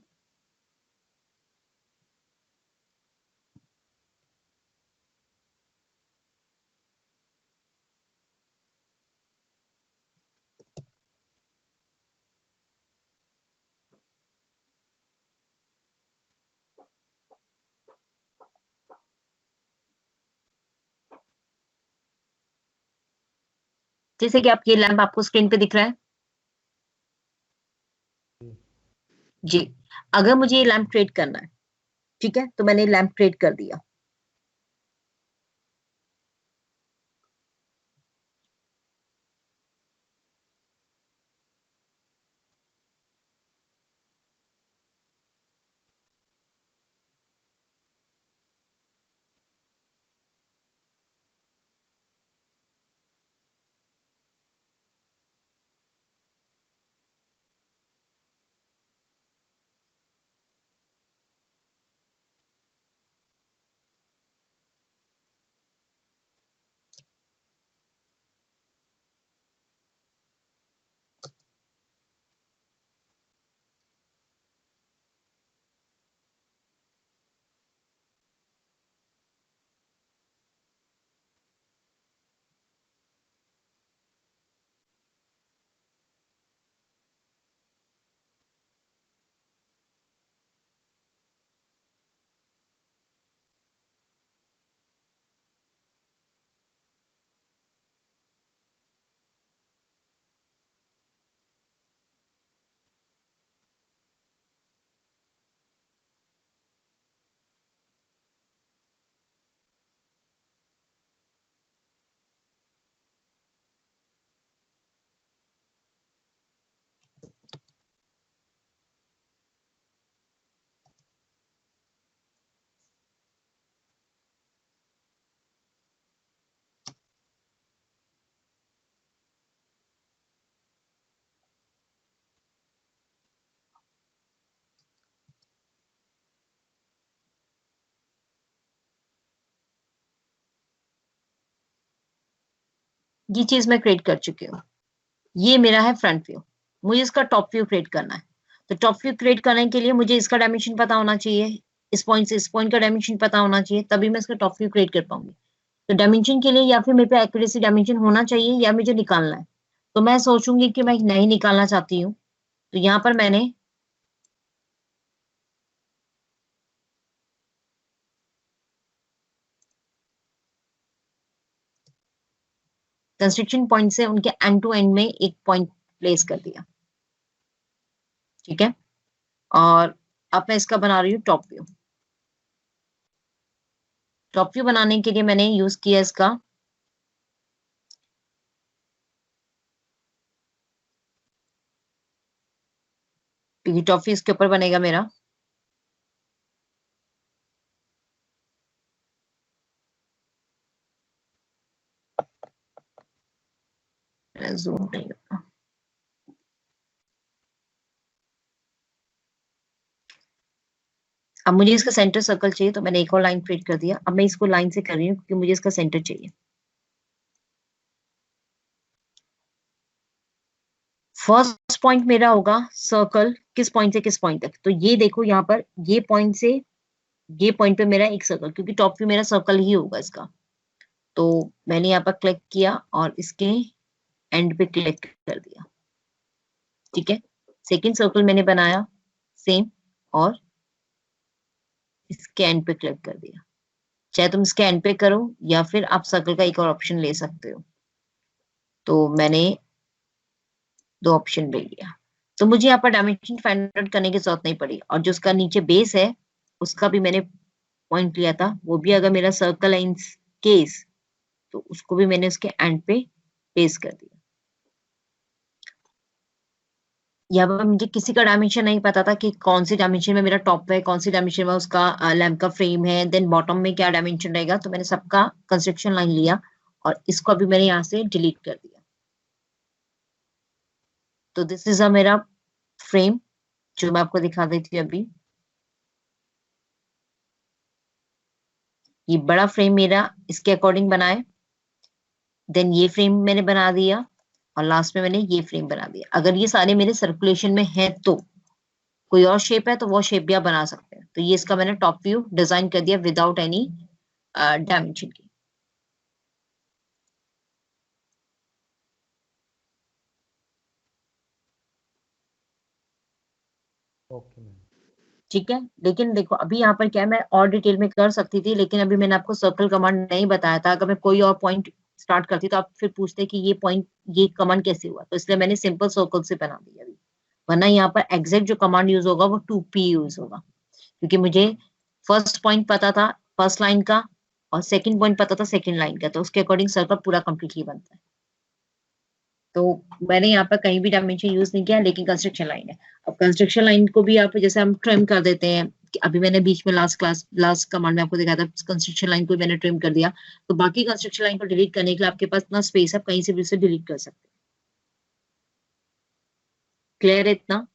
जैसे कि आप ये लैंप आपको स्क्रीन पे दिख रहा है जी। अगर मुझे ये लैंप क्रिएट करना है, ठीक है, तो मैंने लैंप क्रिएट कर दिया। ये चीज मैं क्रिएट कर चुकी हूँ। ये मेरा है फ्रंट व्यू, मुझे इसका टॉप व्यू क्रिएट करना है। तो टॉप व्यू क्रिएट करने के लिए मुझे इसका डायमेंशन पता होना चाहिए, इस पॉइंट से इस पॉइंट का डायमेंशन पता होना चाहिए, तभी मैं इसका टॉप व्यू क्रिएट कर पाऊंगी। तो डायमेंशन के लिए या फिर मेरे पे एक्यूरेसी डायमेंशन होना चाहिए या मुझे निकालना है। तो मैं सोचूंगी कि मैं नहीं निकालना चाहती हूँ, तो यहाँ पर मैंने कंस्ट्रक्शन पॉइंट से उनके एंड टू एंड में एक पॉइंट प्लेस कर दिया, ठीक है। और अब मैं इसका बना रही हूँ टॉप व्यू। टॉप व्यू बनाने के लिए मैंने यूज किया इसका क्योंकि टॉप व्यू इसके ऊपर बनेगा मेरा। जूम नहीं होगा। अब मुझे इसका सेंटर सर्कल चाहिए, तो मैंने एक और लाइन क्रिएट कर दिया। अब मैं इसको लाइन से कर रही हूँ क्योंकि मुझे इसका सेंटर चाहिए। फर्स्ट पॉइंट मेरा होगा सर्कल किस पॉइंट से किस पॉइंट तक। तो ये देखो यहाँ पर ये पॉइंट से ये पॉइंट पे मेरा एक सर्कल, क्योंकि टॉप व्यू मेरा सर्कल ही होगा इसका। तो मैंने यहाँ पर क्लिक किया और इसके एंड पे क्लिक कर दिया, ठीक है। सेकेंड सर्कल मैंने बनाया सेम और इसके एंड पे क्लिक कर दिया। चाहे तुम इसके एंड पे करो या फिर आप सर्कल का एक और ऑप्शन ले सकते हो। तो मैंने दो ऑप्शन ले लिया। तो मुझे यहाँ पर डायमेंशन फाइंड आउट करने की जरूरत नहीं पड़ी। और जो उसका नीचे बेस है उसका भी मैंने पॉइंट लिया था, वो भी अगर मेरा सर्कल है इन केस तो उसको भी मैंने उसके एंड पे पेस्ट कर दिया। यहाँ पर मुझे किसी का डायमेंशन नहीं पता था कि कौन सी डायमेंशन में मेरा टॉप है, कौन सी डायमेंशन में उसका लैम्प का फ्रेम है, देन बॉटम में क्या डायमेंशन रहेगा। तो मैंने सबका कंस्ट्रक्शन लाइन लिया और इसको अभी मैंने यहाँ से डिलीट कर दिया। तो दिस इज अ मेरा फ्रेम जो मैं आपको दिखा देती हूँ अभी। ये बड़ा फ्रेम मेरा इसके अकॉर्डिंग बना है, देन ये फ्रेम मैंने बना दिया और लास्ट में मैंने ये फ्रेम बना दिया। अगर ये सारे मेरे सर्कुलेशन में है तो कोई और शेप है तो वो शेप भी आप बना सकते हैं। तो ये इसका मैंने टॉप व्यू डिजाइन कर दिया विदाउट एनी डायमेंशन की। ओके मैम, ठीक है। लेकिन देखो अभी यहाँ पर क्या है, मैं और डिटेल में कर सकती थी, लेकिन अभी मैंने आपको सर्कल कमांड नहीं बताया था। अगर मैं कोई और पॉइंट स्टार्ट करती तो आप फिर पूछते कि ये पॉइंट ये कमांड कैसे हुआ, तो इसलिए मैंने सिंपल सर्कल से बना दिया अभी। वरना यहाँ पर एग्जैक्ट जो कमांड यूज होगा वो 2p यूज होगा, क्योंकि मुझे फर्स्ट पॉइंट पता था फर्स्ट लाइन का और सेकंड पॉइंट पता था सेकंड लाइन का, तो उसके अकॉर्डिंग सर्कल पूरा कंप्लीटली बनता है। तो मैंने यहाँ पर कहीं भी डायमेंशन यूज नहीं किया, लेकिन कंस्ट्रक्शन लाइन है। अब कंस्ट्रक्शन लाइन को भी आप जैसे हम ट्रिम कर देते हैं, अभी मैंने बीच में लास्ट कमांड में आपको दिखाया था, कंस्ट्रक्शन लाइन को मैंने ट्रिम कर दिया। तो बाकी कंस्ट्रक्शन लाइन को डिलीट करने के लिए आपके पास इतना स्पेस है, कहीं से भी उसे डिलीट कर सकते हैं। क्लियर है इतना?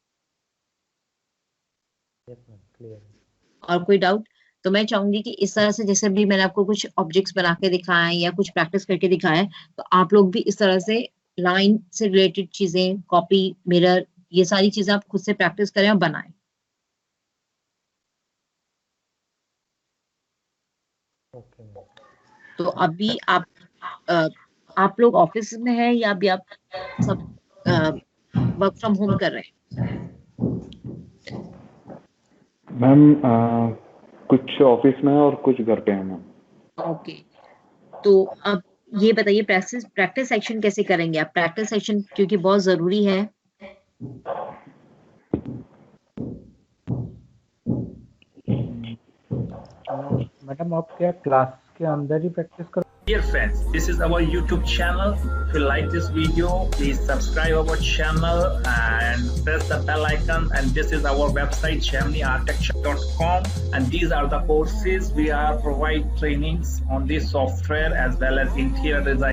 यस मैम, क्लियर है। और कोई डाउट? तो मैं चाहूंगी कि इस तरह से जैसे भी मैंने आपको कुछ ऑब्जेक्ट्स बना के दिखाए या कुछ प्रैक्टिस करके दिखाया, तो आप लोग भी इस तरह से लाइन से रिलेटेड चीजें, कॉपी, मिरर, ये सारी चीजें आप खुद से प्रैक्टिस करें और बनाएं। Okay ma'am. तो अभी आप लोग ऑफिस में हैं या अभी आप सब वर्क फ्रॉम होम कर रहे हैं? मैम कुछ ऑफिस में है और कुछ घर पे है मैम। ओके, तो अब ये बताइए प्रैक्टिस सेक्शन कैसे करेंगे आप? प्रैक्टिस सेक्शन क्योंकि बहुत जरूरी है। मैडम आप क्या क्लास के अंदर ही प्रैक्टिस कर? Dear friends, this is our YouTube channel. If you like this video, please subscribe our channel and press the bell icon. And this is our website, geminiarchitecture.com. And these are the courses we are provide trainings on this software as well as interior design.